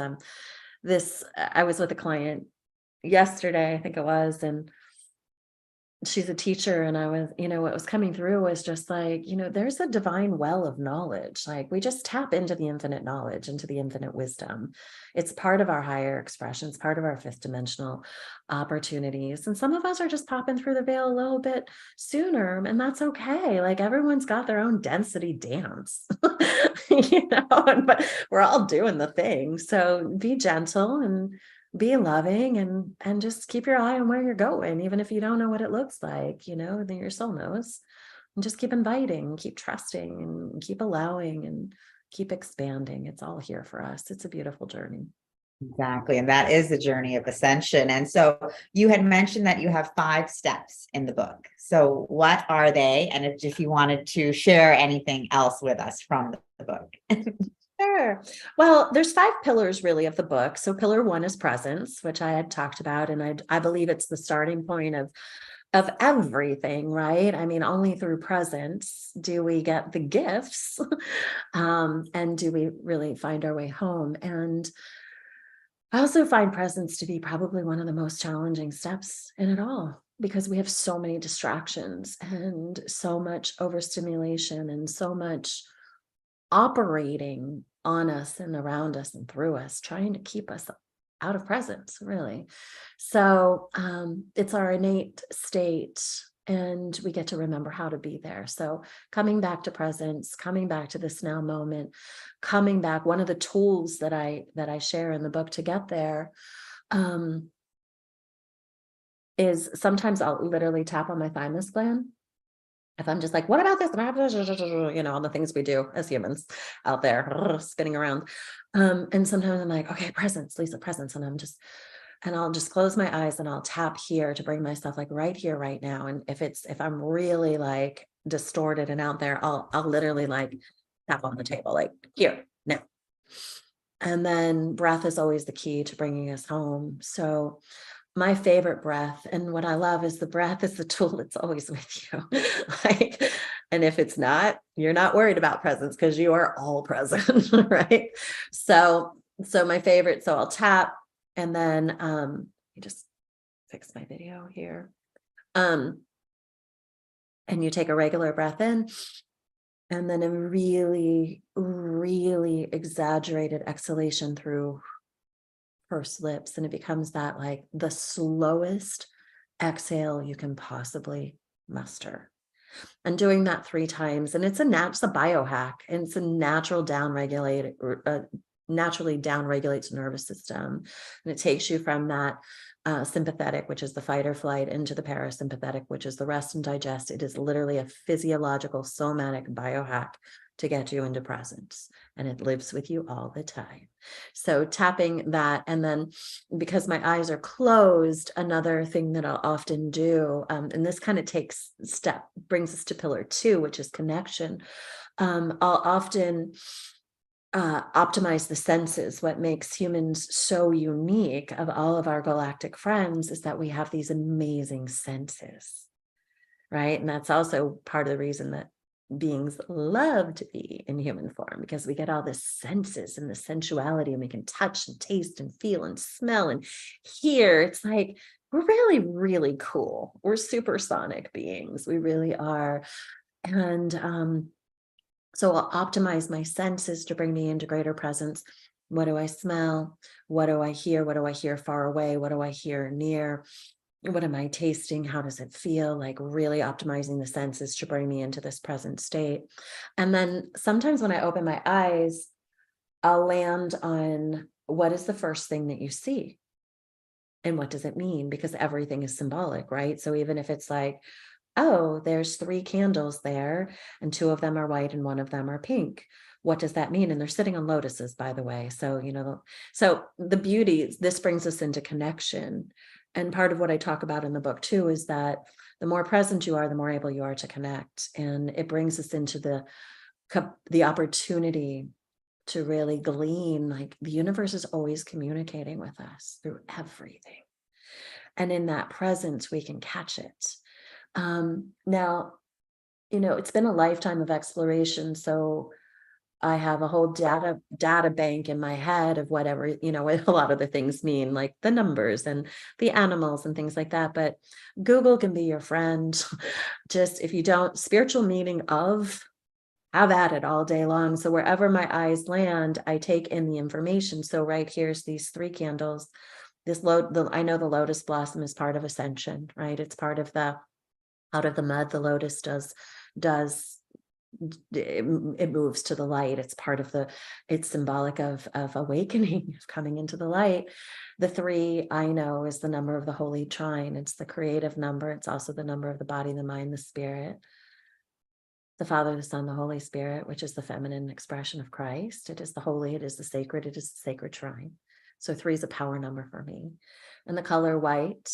I was with a client yesterday, I think it was, and she's a teacher, and I was, what was coming through was just like, there's a divine well of knowledge. Like, we just tap into the infinite knowledge, into the infinite wisdom. It's part of our higher expressions, part of our fifth dimensional opportunities. And some of us are just popping through the veil a little bit sooner, and that's okay. Like, everyone's got their own density dance, but we're all doing the thing. So be gentle and be loving, and just keep your eye on where you're going, even if you don't know what it looks like, then your soul knows. And just keep inviting, keep trusting, and keep allowing, and keep expanding. It's all here for us. It's a beautiful journey. Exactly. And that is the journey of ascension. And so you had mentioned that you have 5 steps in the book. So what are they? And if you wanted to share anything else with us from the book. Sure. Well, there's 5 pillars really of the book. So pillar 1 is presence, which I had talked about. And I believe it's the starting point of everything, right? I mean, only through presence do we get the gifts, and do we really find our way home. And I also find presence to be probably one of the most challenging steps in it all, because we have so many distractions and so much overstimulation and so much operating on us and around us and through us, trying to keep us out of presence, really. So it's our innate state, and we get to remember how to be there. So coming back to presence, coming back to this now moment, coming back. One of the tools that I share in the book to get there is sometimes I'll literally tap on my thymus gland. If I'm just like, what about this? All the things we do as humans out there spinning around. And sometimes I'm like, okay, presence, Lisa, presence. And I'll just close my eyes and I'll tap here to bring myself like right here, right now. And if I'm really like distorted and out there, I'll literally like tap on the table, like here, now. And then breath is always the key to bringing us home. So my favorite breath, and what I love is the breath is the tool that's always with you. And if it's not, you're not worried about presence, because you are all present, right? So my favorite, so I'll tap, and then you just fix my video here. And you take a regular breath in, and then a really, really exaggerated exhalation through pursed lips, and it becomes that like the slowest exhale you can possibly muster. And doing that 3 times, and it's a biohack, and it's a naturally down regulates nervous system, and it takes you from that sympathetic, which is the fight or flight, into the parasympathetic, which is the rest and digest. It is literally a physiological somatic biohack to get you into presence, and it lives with you all the time. So tapping that, and then because my eyes are closed, another thing that I'll often do, and this kind of brings us to pillar 2, which is connection. I'll often optimize the senses. What makes humans so unique of all of our galactic friends is that we have these amazing senses, right? And that's also part of the reason that beings love to be in human form, because we get all the senses and the sensuality, and we can touch and taste and feel and smell and hear. It's like, we're really, really cool. We're supersonic beings. We really are. And so I'll optimize my senses to bring me into greater presence. What do I smell? What do I hear? What do I hear far away? What do I hear near? What am I tasting? How does it feel? Like really optimizing the senses to bring me into this present state. And then sometimes when I open my eyes, I'll land on, what is the first thing that you see? And what does it mean? Because everything is symbolic, right? So even if it's like, oh, there's 3 candles there, and 2 of them are white and 1 of them are pink. What does that mean? And they're sitting on lotuses, by the way. So, so the beauty, this brings us into connection. And part of what I talk about in the book too is that the more present you are, the more able you are to connect. And it brings us into the opportunity to really glean, like, the universe is always communicating with us through everything. And in that presence, we can catch it. Now, it's been a lifetime of exploration. So I have a whole data bank in my head of whatever, what a lot of the things mean, like the numbers and the animals and things like that. But Google can be your friend. Just if you don't, spiritual meaning of, have at it all day long. So wherever my eyes land, I take in the information. So right here's these 3 candles. I know the lotus blossom is part of ascension, right? It's part of out of the mud, the lotus it moves to the light. It's part of it's symbolic of awakening, of coming into the light. The 3 I know is the number of the holy trine. It's the creative number. It's also the number of the body, the mind, the spirit, the Father, the Son, the Holy Spirit, which is the feminine expression of Christ. It is the holy, it is the sacred, it is the sacred shrine. So 3 is a power number for me. And the color white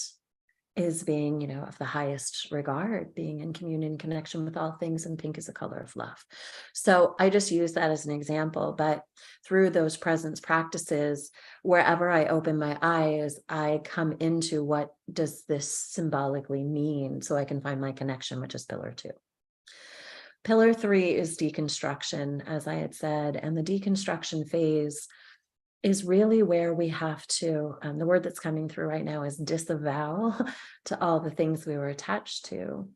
is being, of the highest regard, being in communion, connection with all things, and pink is a color of love. So I just use that as an example, but through those presence practices, wherever I open my eyes, I come into what does this symbolically mean, so I can find my connection, which is pillar 2. Pillar 3 is deconstruction, as I had said, and the deconstruction phase is really where we have to, the word that's coming through right now is disavow to all the things we were attached to.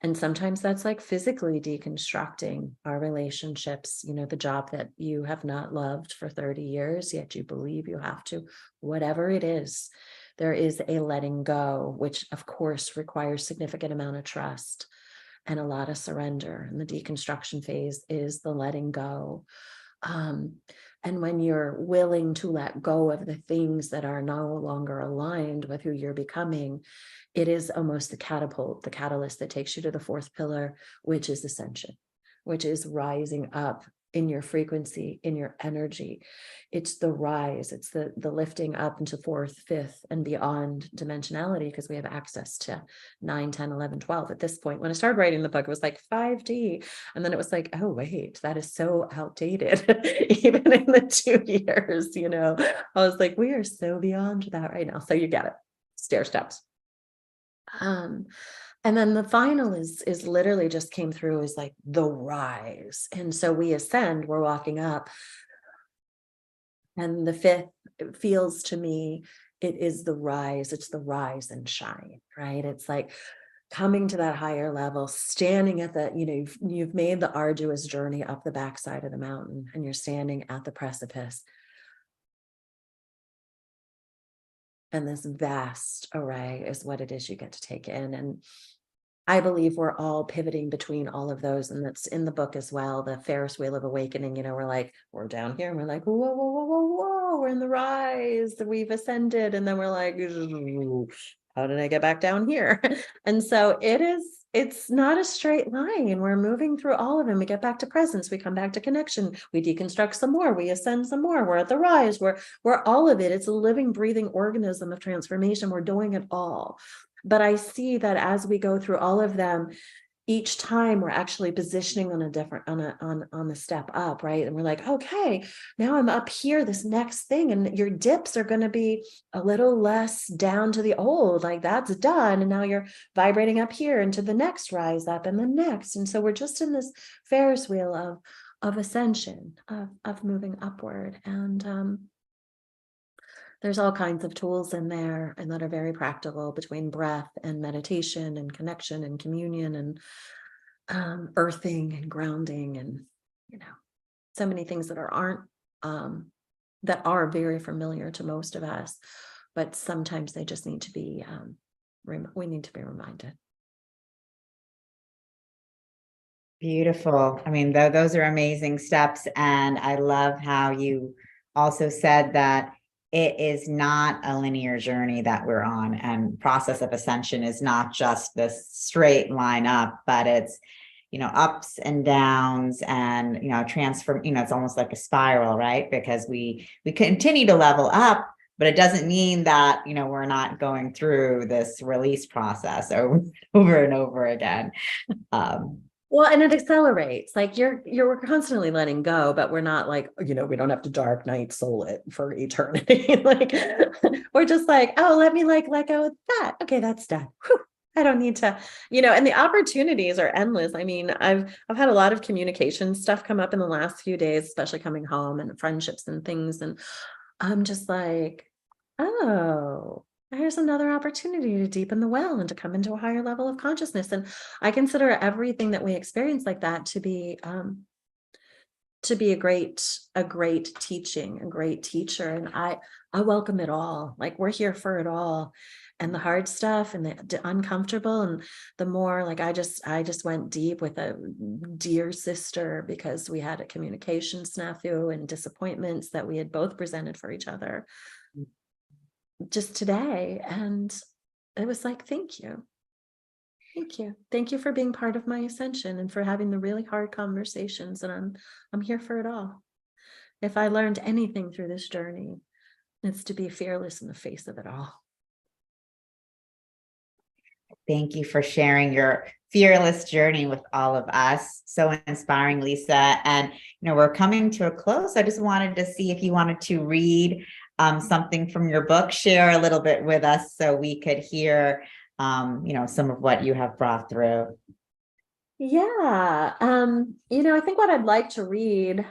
And sometimes that's like physically deconstructing our relationships, the job that you have not loved for 30 years, yet you believe you have to, whatever it is, there is a letting go, which of course requires significant amount of trust and a lot of surrender. And the deconstruction phase is the letting go. And when you're willing to let go of the things that are no longer aligned with who you're becoming, it is almost the catapult, the catalyst that takes you to the 4th pillar, which is ascension, which is rising up in your frequency, in your energy. It's the rise, it's the lifting up into 4th, 5th, and beyond dimensionality, because we have access to 9, 10, 11, 12 at this point. When I started writing the book, it was like 5D. And then it was like, oh, wait, that is so outdated. Even in the 2 years, I was like, we are so beyond that right now. So you get it, stair steps. And then the final is literally just came through as like the rise. And so we ascend, we're walking up. And the 5th feels to me, it is the rise. It's the rise and shine, right? It's like coming to that higher level, standing at you've made the arduous journey up the backside of the mountain, and you're standing at the precipice. And this vast array is what it is you get to take in. And I believe we're all pivoting between all of those. And that's in the book as well. The Ferris wheel of awakening, we're down here and we're like, whoa, whoa, whoa, whoa, whoa, we're in the rise, we've ascended. And then we're like, how did I get back down here? And so it's not a straight line. We're moving through all of them. We get back to presence, we come back to connection, we deconstruct some more, we ascend some more, we're at the rise, we're all of it. It's a living, breathing organism of transformation. We're doing it all. But I see that as we go through all of them, each time we're actually positioning on a different, on the step up, right? And we're like, okay, now I'm up here, this next thing, and your dips are going to be a little less down to the old, like that's done. And now you're vibrating up here into the next rise up and the next. And so we're just in this Ferris wheel of ascension, of moving upward. And, there's all kinds of tools in there, and that are very practical, between breath and meditation and connection and communion and earthing and grounding, and so many things that are very familiar to most of us, but sometimes they just need to be we need to be reminded. Beautiful. I mean, those are amazing steps. And I love how you also said that it is not a linear journey that we're on, and process of ascension is not just this straight line up, but it's, ups and downs and, transform, it's almost like a spiral, right? Because we continue to level up, but it doesn't mean that, we're not going through this release process over and over again. Well, and it accelerates, like we're constantly letting go, but we're not like, we don't have to dark night soul it for eternity. Like we're just like, oh, let me let go of that. Okay, that's done. Whew, I don't need to, and the opportunities are endless. I mean, I've had a lot of communication stuff come up in the last few days, especially coming home and friendships and things. And I'm just like, oh, here's another opportunity to deepen the well and to come into a higher level of consciousness. And I consider everything that we experience like that to be a great teaching, a great teacher. And I welcome it all. Like, we're here for it all. And the hard stuff and the uncomfortable, and the more, like, I just went deep with a dear sister because we had a communication snafu and disappointments that we had both presented for each other just today. And it was like, thank you. Thank you for being part of my ascension and for having the really hard conversations. And I'm here for it all. If I learned anything through this journey, it's to be fearless in the face of it all. Thank you for sharing your fearless journey with all of us. So inspiring, Lisa. And, we're coming to a close. I just wanted to see if you wanted to read something from your book, share a little bit with us so we could hear, some of what you have brought through. Yeah. I think what I'd like to read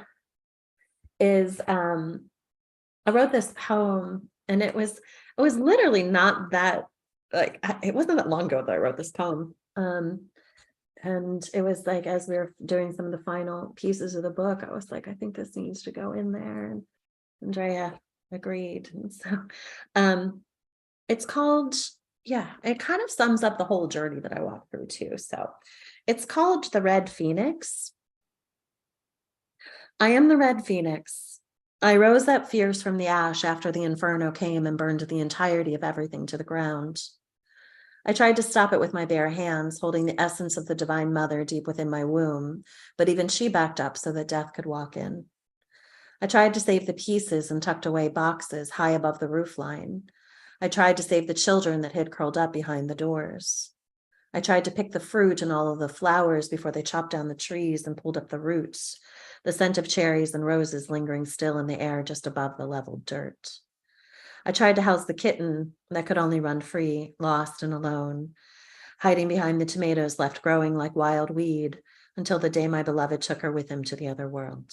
is, I wrote this poem, and it was literally not that, like, it wasn't that long ago that I wrote this poem. And it was like, as we were doing some of the final pieces of the book, I was like, I think this needs to go in there. And Andrea agreed. And so it's called, it kind of sums up the whole journey that I walked through too. So it's called The Red Phoenix. I am the Red Phoenix. I rose up fierce from the ash after the inferno came and burned the entirety of everything to the ground. I tried to stop it with my bare hands, holding the essence of the Divine Mother deep within my womb, but even she backed up so that death could walk in. I tried to save the pieces and tucked away boxes high above the roofline. I tried to save the children that hid curled up behind the doors. I tried to pick the fruit and all of the flowers before they chopped down the trees and pulled up the roots, the scent of cherries and roses lingering still in the air just above the leveled dirt. I tried to house the kitten that could only run free, lost and alone, hiding behind the tomatoes left growing like wild weed until the day my beloved took her with him to the other world.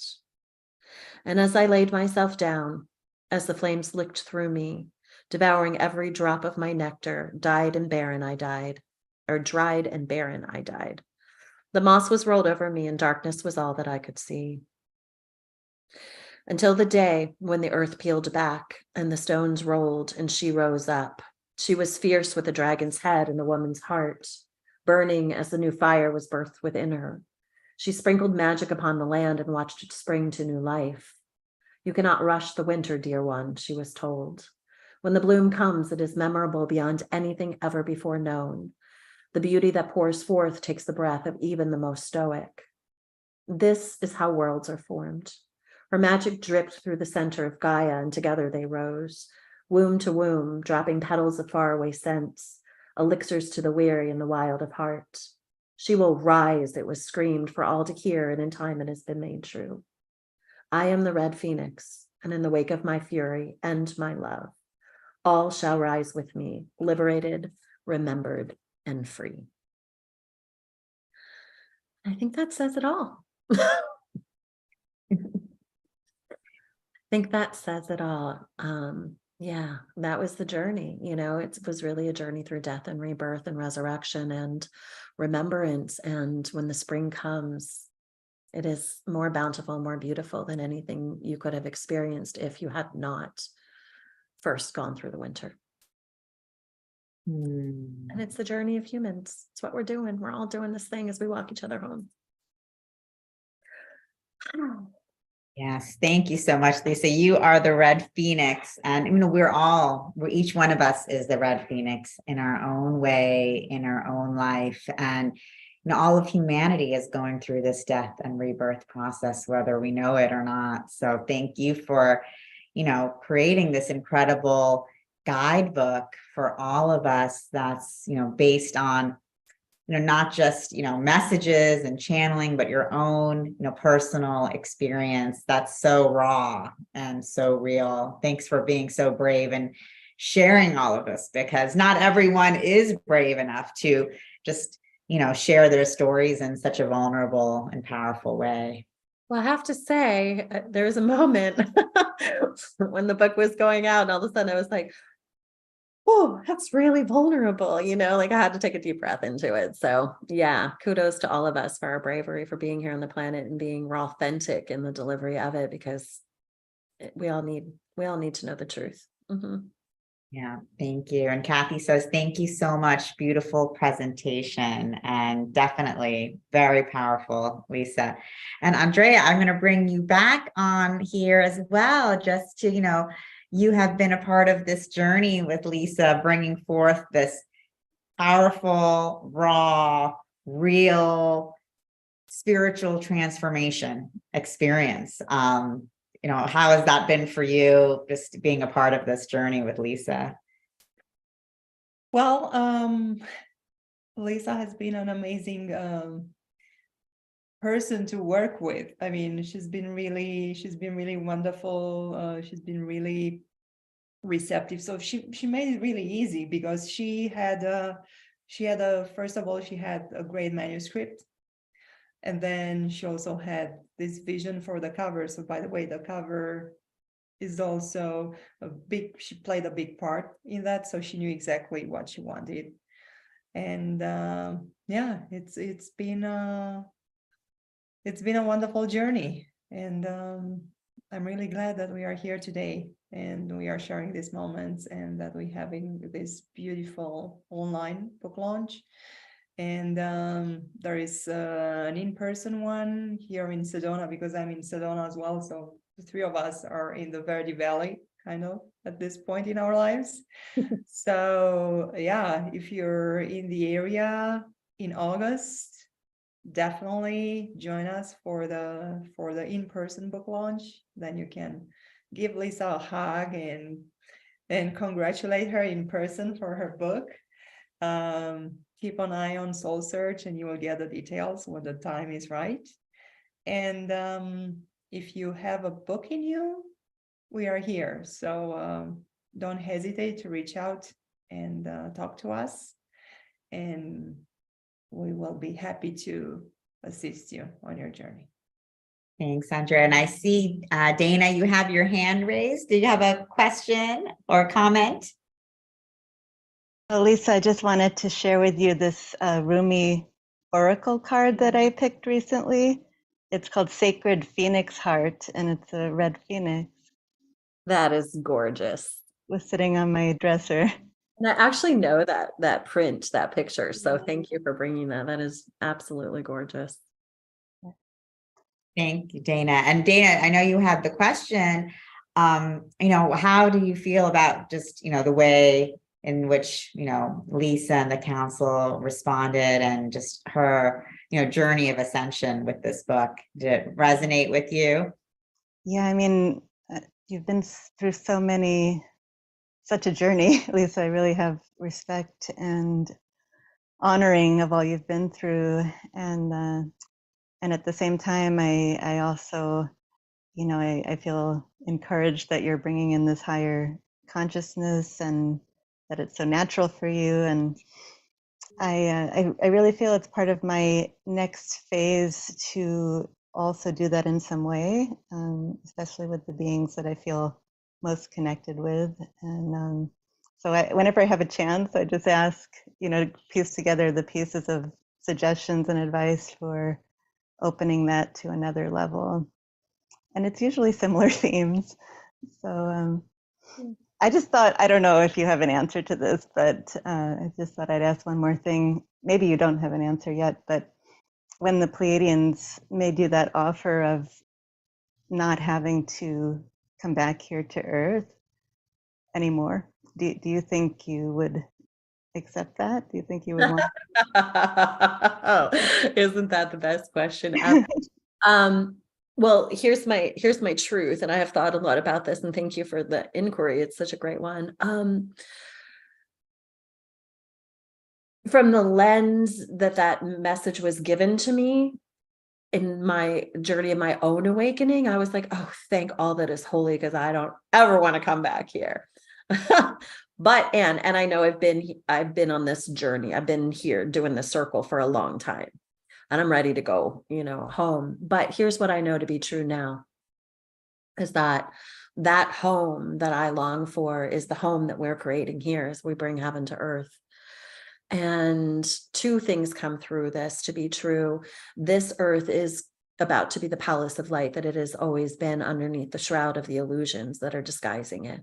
And as I laid myself down, as the flames licked through me, devouring every drop of my nectar, dried and barren I died. The moss was rolled over me and darkness was all that I could see. Until the day when the earth peeled back and the stones rolled and she rose up. She was fierce with the dragon's head and the woman's heart, burning as the new fire was birthed within her. She sprinkled magic upon the land and watched it spring to new life. You cannot rush the winter, dear one, she was told. When the bloom comes, it is memorable beyond anything ever before known. The beauty that pours forth takes the breath of even the most stoic. This is how worlds are formed. Her magic dripped through the center of Gaia, and together they rose, womb to womb, dropping petals of faraway scents, elixirs to the weary and the wild of heart. She will rise, it was screamed for all to hear, and in time it has been made true. I am the Red Phoenix, and in the wake of my fury and my love, all shall rise with me, liberated, remembered, and free. I think that says it all. Think that says it all. Yeah, that was the journey. It was really a journey through death and rebirth and resurrection and remembrance. And when the spring comes, it is more bountiful, more beautiful than anything you could have experienced if you had not first gone through the winter. And it's the journey of humans. It's what we're doing. We're all doing this thing as we walk each other home. Yes, thank you so much, Lisa. You are the Red Phoenix, and each one of us is the Red Phoenix in our own way, in our own life, and all of humanity is going through this death and rebirth process, whether we know it or not. So thank you for, creating this incredible guidebook for all of us that's, based on not just, messages and channeling, but your own, personal experience that's so raw and so real. Thanks for being so brave and sharing all of this, because not everyone is brave enough to just, share their stories in such a vulnerable and powerful way. Well, I have to say, there was a moment when the book was going out, and all of a sudden I was like, oh, that's really vulnerable. Like I had to take a deep breath into it. So yeah, kudos to all of us for our bravery, for being here on the planet and being raw, authentic in the delivery of it, because we all need to know the truth. Mm-hmm. Yeah, thank you. And Kathy says, thank you so much. Beautiful presentation, and definitely very powerful, Lisa. And Andrea, I'm going to bring you back on here as well, just to, you have been a part of this journey with Lisa, bringing forth this powerful, raw, real spiritual transformation experience. How has that been for you, just being a part of this journey with Lisa? Well, Lisa has been an amazing person to work with. I mean, she's been really wonderful. She's been really receptive. So she made it really easy, because she had first of all, she had a great manuscript. And then she also had this vision for the cover. So by the way, the cover is also she played a big part in that. So she knew exactly what she wanted. And yeah, it's been a wonderful journey. And I'm really glad that we are here today, and we are sharing these moments, and that we're having this beautiful online book launch. And there is an in-person one here in Sedona, because I'm in Sedona as well. So the three of us are in the Verde Valley, kind of, at this point in our lives. So yeah, if you're in the area in August, definitely join us for the in-person book launch. Then you can give Lisa a hug and congratulate her in person for her book. Keep an eye on SoulSearch, and you will get the details when the time is right. And if you have a book in you, we are here. So don't hesitate to reach out and talk to us, and we will be happy to assist you on your journey. Thanks, Andrea. And I see, Dana, you have your hand raised. Do you have a question or comment? Oh, Lisa, I just wanted to share with you this Rumi oracle card that I picked recently. It's called Sacred Phoenix Heart, and it's a red phoenix. That is gorgeous. It was sitting on my dresser. And I actually know that print, that picture. So thank you for bringing that. That is absolutely gorgeous. Thank you, Dana. And Dana, I know you have the question. How do you feel about just, the way in which, Lisa and the council responded, and just her, journey of ascension with this book? Did it resonate with you? Yeah, I mean, you've been through such a journey, Lisa. I really have respect and honoring of all you've been through. And at the same time, I also, I feel encouraged that you're bringing in this higher consciousness, and that it's so natural for you. And I really feel it's part of my next phase to also do that in some way, especially with the beings that I feel most connected with. And so whenever I have a chance, I just ask, piece together the pieces of suggestions and advice for opening that to another level. And it's usually similar themes. So I just thought, I don't know if you have an answer to this, but I just thought I'd ask one more thing. Maybe you don't have an answer yet, but when the Pleiadians made you that offer of not having to come back here to Earth anymore, do you think you would accept that? Do you think you would want? Oh, isn't that the best question ever? Well, here's my truth, and I have thought a lot about this, and thank you for the inquiry. It's such a great one. From the lens that message was given to me in my journey of my own awakening, I was like, oh, thank all that is holy, because I don't ever want to come back here. And I know I've been on this journey. I've been here doing the circle for a long time, and I'm ready to go, home. But here's what I know to be true now is that home that I long for is the home that we're creating here as we bring heaven to earth. And two things come through this to be true. This earth is about to be the palace of light that it has always been, underneath the shroud of the illusions that are disguising it.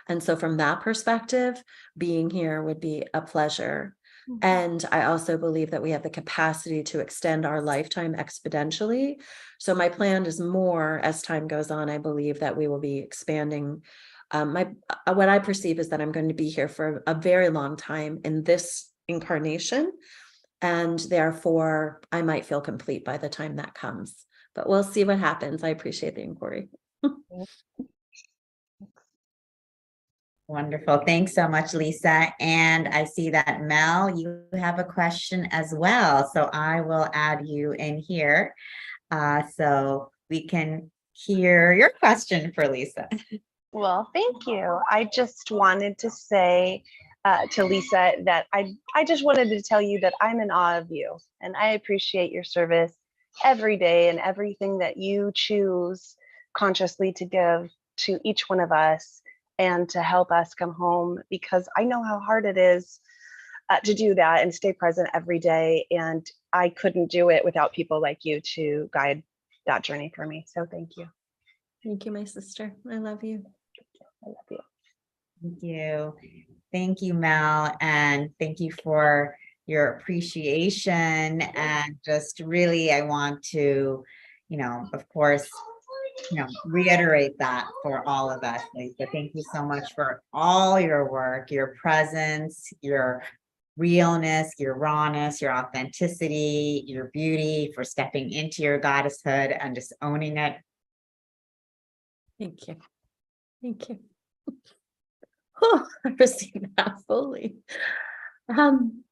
And so from that perspective, being here would be a pleasure. And I also believe that we have the capacity to extend our lifetime exponentially. So my plan is more as time goes on. I believe that we will be expanding. What I perceive is that I'm going to be here for a very long time in this incarnation. And therefore, I might feel complete by the time that comes. But we'll see what happens. I appreciate the inquiry. Wonderful. Thanks so much, Lisa. And I see that Mel, you have a question as well. So I will add you in here so we can hear your question for Lisa. Well, thank you. I just wanted to say to Lisa that I just wanted to tell you that I'm in awe of you, and I appreciate your service every day and everything that you choose consciously to give to each one of us and to help us come home, because I know how hard it is to do that and stay present every day. And I couldn't do it without people like you to guide that journey for me. So thank you. Thank you, my sister. I love you. I love you. Thank you. Thank you, Mel. And thank you for your appreciation. And just really, I want to, of course, reiterate that for all of us, Lisa. Thank you so much for all your work, your presence, your realness, your rawness, your authenticity, your beauty, for stepping into your goddesshood and just owning it. Thank you. Thank you. Oh, I received that fully. And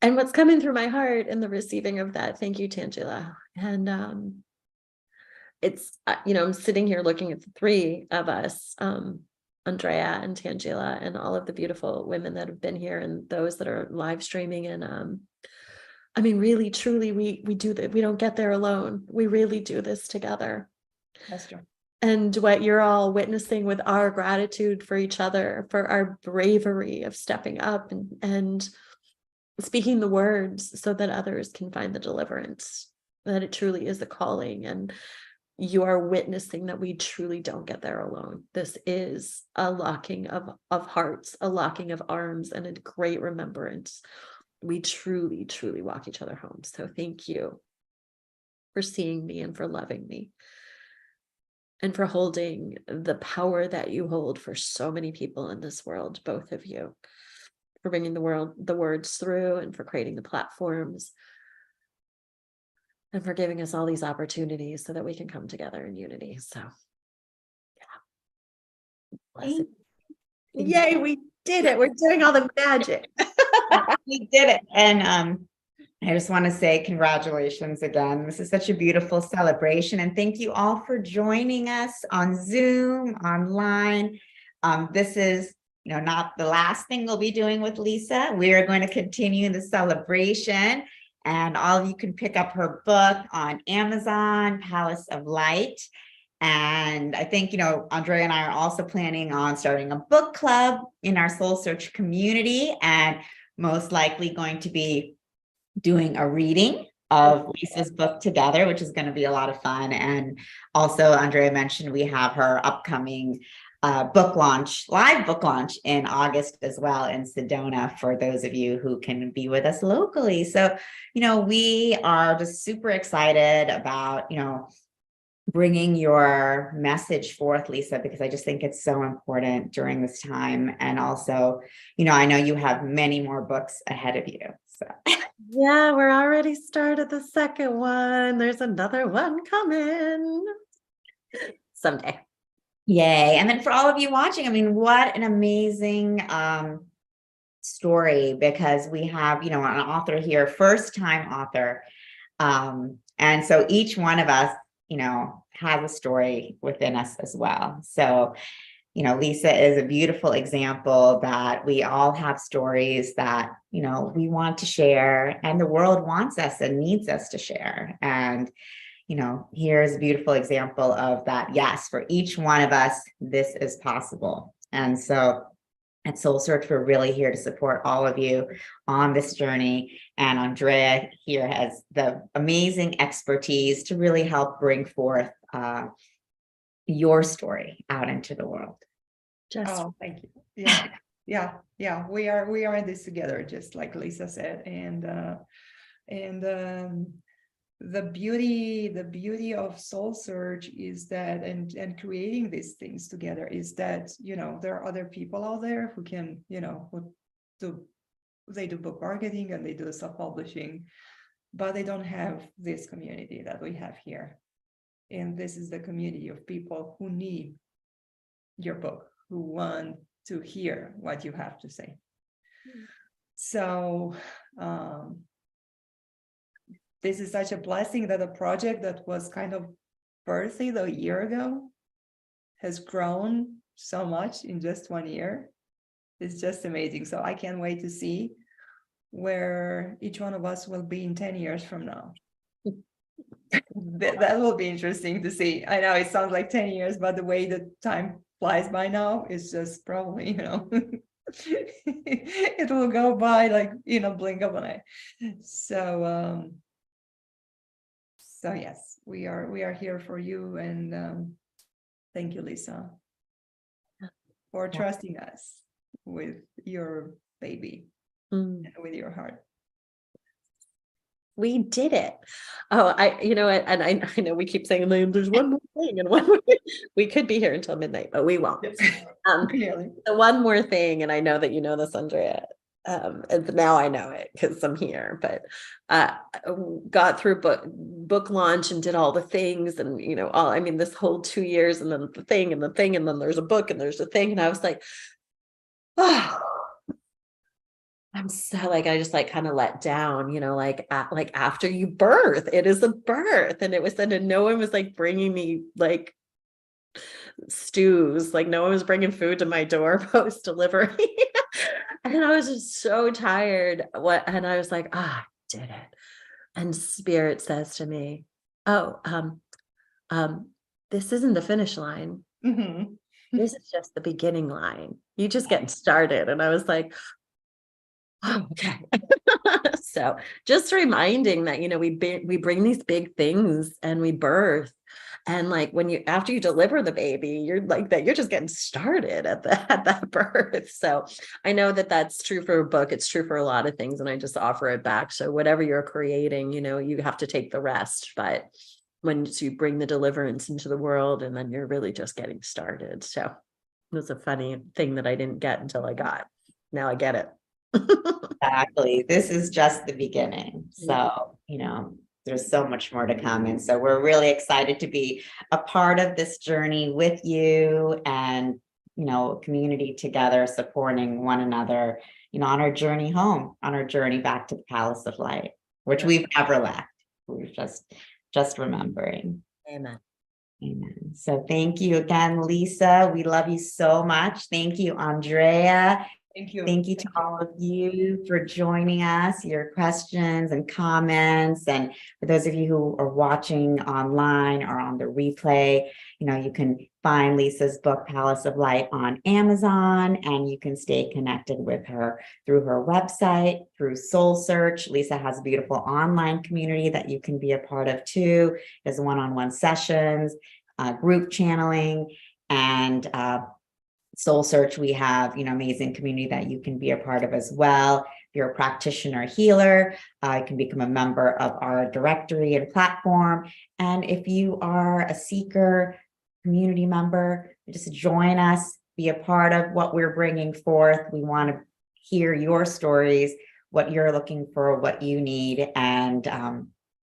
what's coming through my heart in the receiving of that, thank you, Tangela. And it's, I'm sitting here looking at the three of us, Andrea and Tangela, and all of the beautiful women that have been here and those that are live streaming. And I mean, really, truly, we do that. We don't get there alone. We really do this together. That's true. And what you're all witnessing with our gratitude for each other, for our bravery of stepping up and speaking the words so that others can find the deliverance, that it truly is a calling. And you are witnessing that we truly don't get there alone. This is a locking of hearts, a locking of arms, and a great remembrance. We truly, truly walk each other home. So thank you for seeing me and for loving me, and for holding the power that you hold for so many people in this world, both of you, for bringing the words through, and for creating the platforms, and for giving us all these opportunities so that we can come together in unity. So, yeah. Blessed. Yay, we did it. We're doing all the magic. We did it. And I just want to say congratulations again. This is such a beautiful celebration. And thank you all for joining us on Zoom, online. This is, not the last thing we'll be doing with Lisa. We are going to continue the celebration, and all of you can pick up her book on Amazon, Palace of Light. And I think, Andrea and I are also planning on starting a book club in our Soul Search community, and most likely going to be doing a reading of Lisa's book together, which is going to be a lot of fun. And also, Andrea mentioned we have her upcoming live book launch in August as well in Sedona, for those of you who can be with us locally. So, we are just super excited about, bringing your message forth, Lisa, because I just think it's so important during this time. And also, I know you have many more books ahead of you. So Yeah, we're already started the second one. There's another one coming someday. yay. And then for all of you watching, I mean, what an amazing story, because we have, an author here, first-time author. And so each one of us, has a story within us as well. So, Lisa is a beautiful example that we all have stories that, we want to share, and the world wants us and needs us to share. And, here's a beautiful example of that. Yes, for each one of us, this is possible. And so at SoulSearch, we're really here to support all of you on this journey. And Andrea here has the amazing expertise to really help bring forth your story out into the world. Oh, thank you. Yeah. We are in this together, just like Lisa said. And the beauty of SoulSearch is that, and creating these things together is that, there are other people out there who can, they do book marketing and they do self-publishing, but they don't have this community that we have here. And this is the community of people who need your book, who want to hear what you have to say. So this is such a blessing that a project that was kind of birthed a year ago has grown so much in just 1 year. It's just amazing. So I can't wait to see where each one of us will be in 10 years from now. That will be interesting to see. I know it sounds like 10 years, but the way the time flies by now is just probably, it will go by like, blink of an eye. So yes, we are here for you. And thank you, Lisa, for trusting us with your baby and with your heart. We did it. Oh, and I know we keep saying there's one more thing and we could be here until midnight, but we won't. Really? The one more thing, and I know that you know this, Andrea, and now I know it because I'm here, but got through book launch and did all the things, and this whole 2 years, and then the thing, and then there's a book and there's a thing, and I was like, oh, I'm so I just kind of let down, after you birth, it is a birth. And it was then, and no one was bringing me stews, no one was bringing food to my door post delivery. And I was just so tired. And I was like, I did it. And Spirit says to me, oh, this isn't the finish line. Mm-hmm. This is just the beginning line. You just getting started. And I was like, oh, okay. So just reminding that, we bring these big things and we birth. And after you deliver the baby, you're you're just getting started at that birth. So I know that that's true for a book. It's true for a lot of things. And I just offer it back. So whatever you're creating, you have to take the rest. But when you bring the deliverance into the world, and then you're really just getting started. So it was a funny thing that I didn't get until I got. Now I get it. Exactly. This is just the beginning. So, there's so much more to come. And so we're really excited to be a part of this journey with you, and, community together, supporting one another, on our journey home, on our journey back to the Palace of Light, which we've never left. We're just remembering. Amen. Amen. So thank you again, Lisa. We love you so much. Thank you, Andrea. Thank you. Thank you to all of you for joining us, your questions and comments. And for those of you who are watching online or on the replay, you can find Lisa's book, Palace of Light, on Amazon, and you can stay connected with her through her website, through SoulSearch. Lisa has a beautiful online community that you can be a part of too. There's one-on-one sessions, group channeling, and SoulSearch, we have, amazing community that you can be a part of as well. If you're a practitioner healer, you can become a member of our directory and platform. And if you are a seeker, community member, just join us, be a part of what we're bringing forth. We want to hear your stories, what you're looking for, what you need, and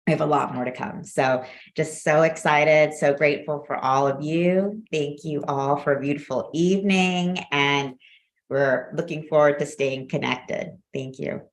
we have a lot more to come. So just so excited, so grateful for all of you. Thank you all for a beautiful evening, and we're looking forward to staying connected. Thank you.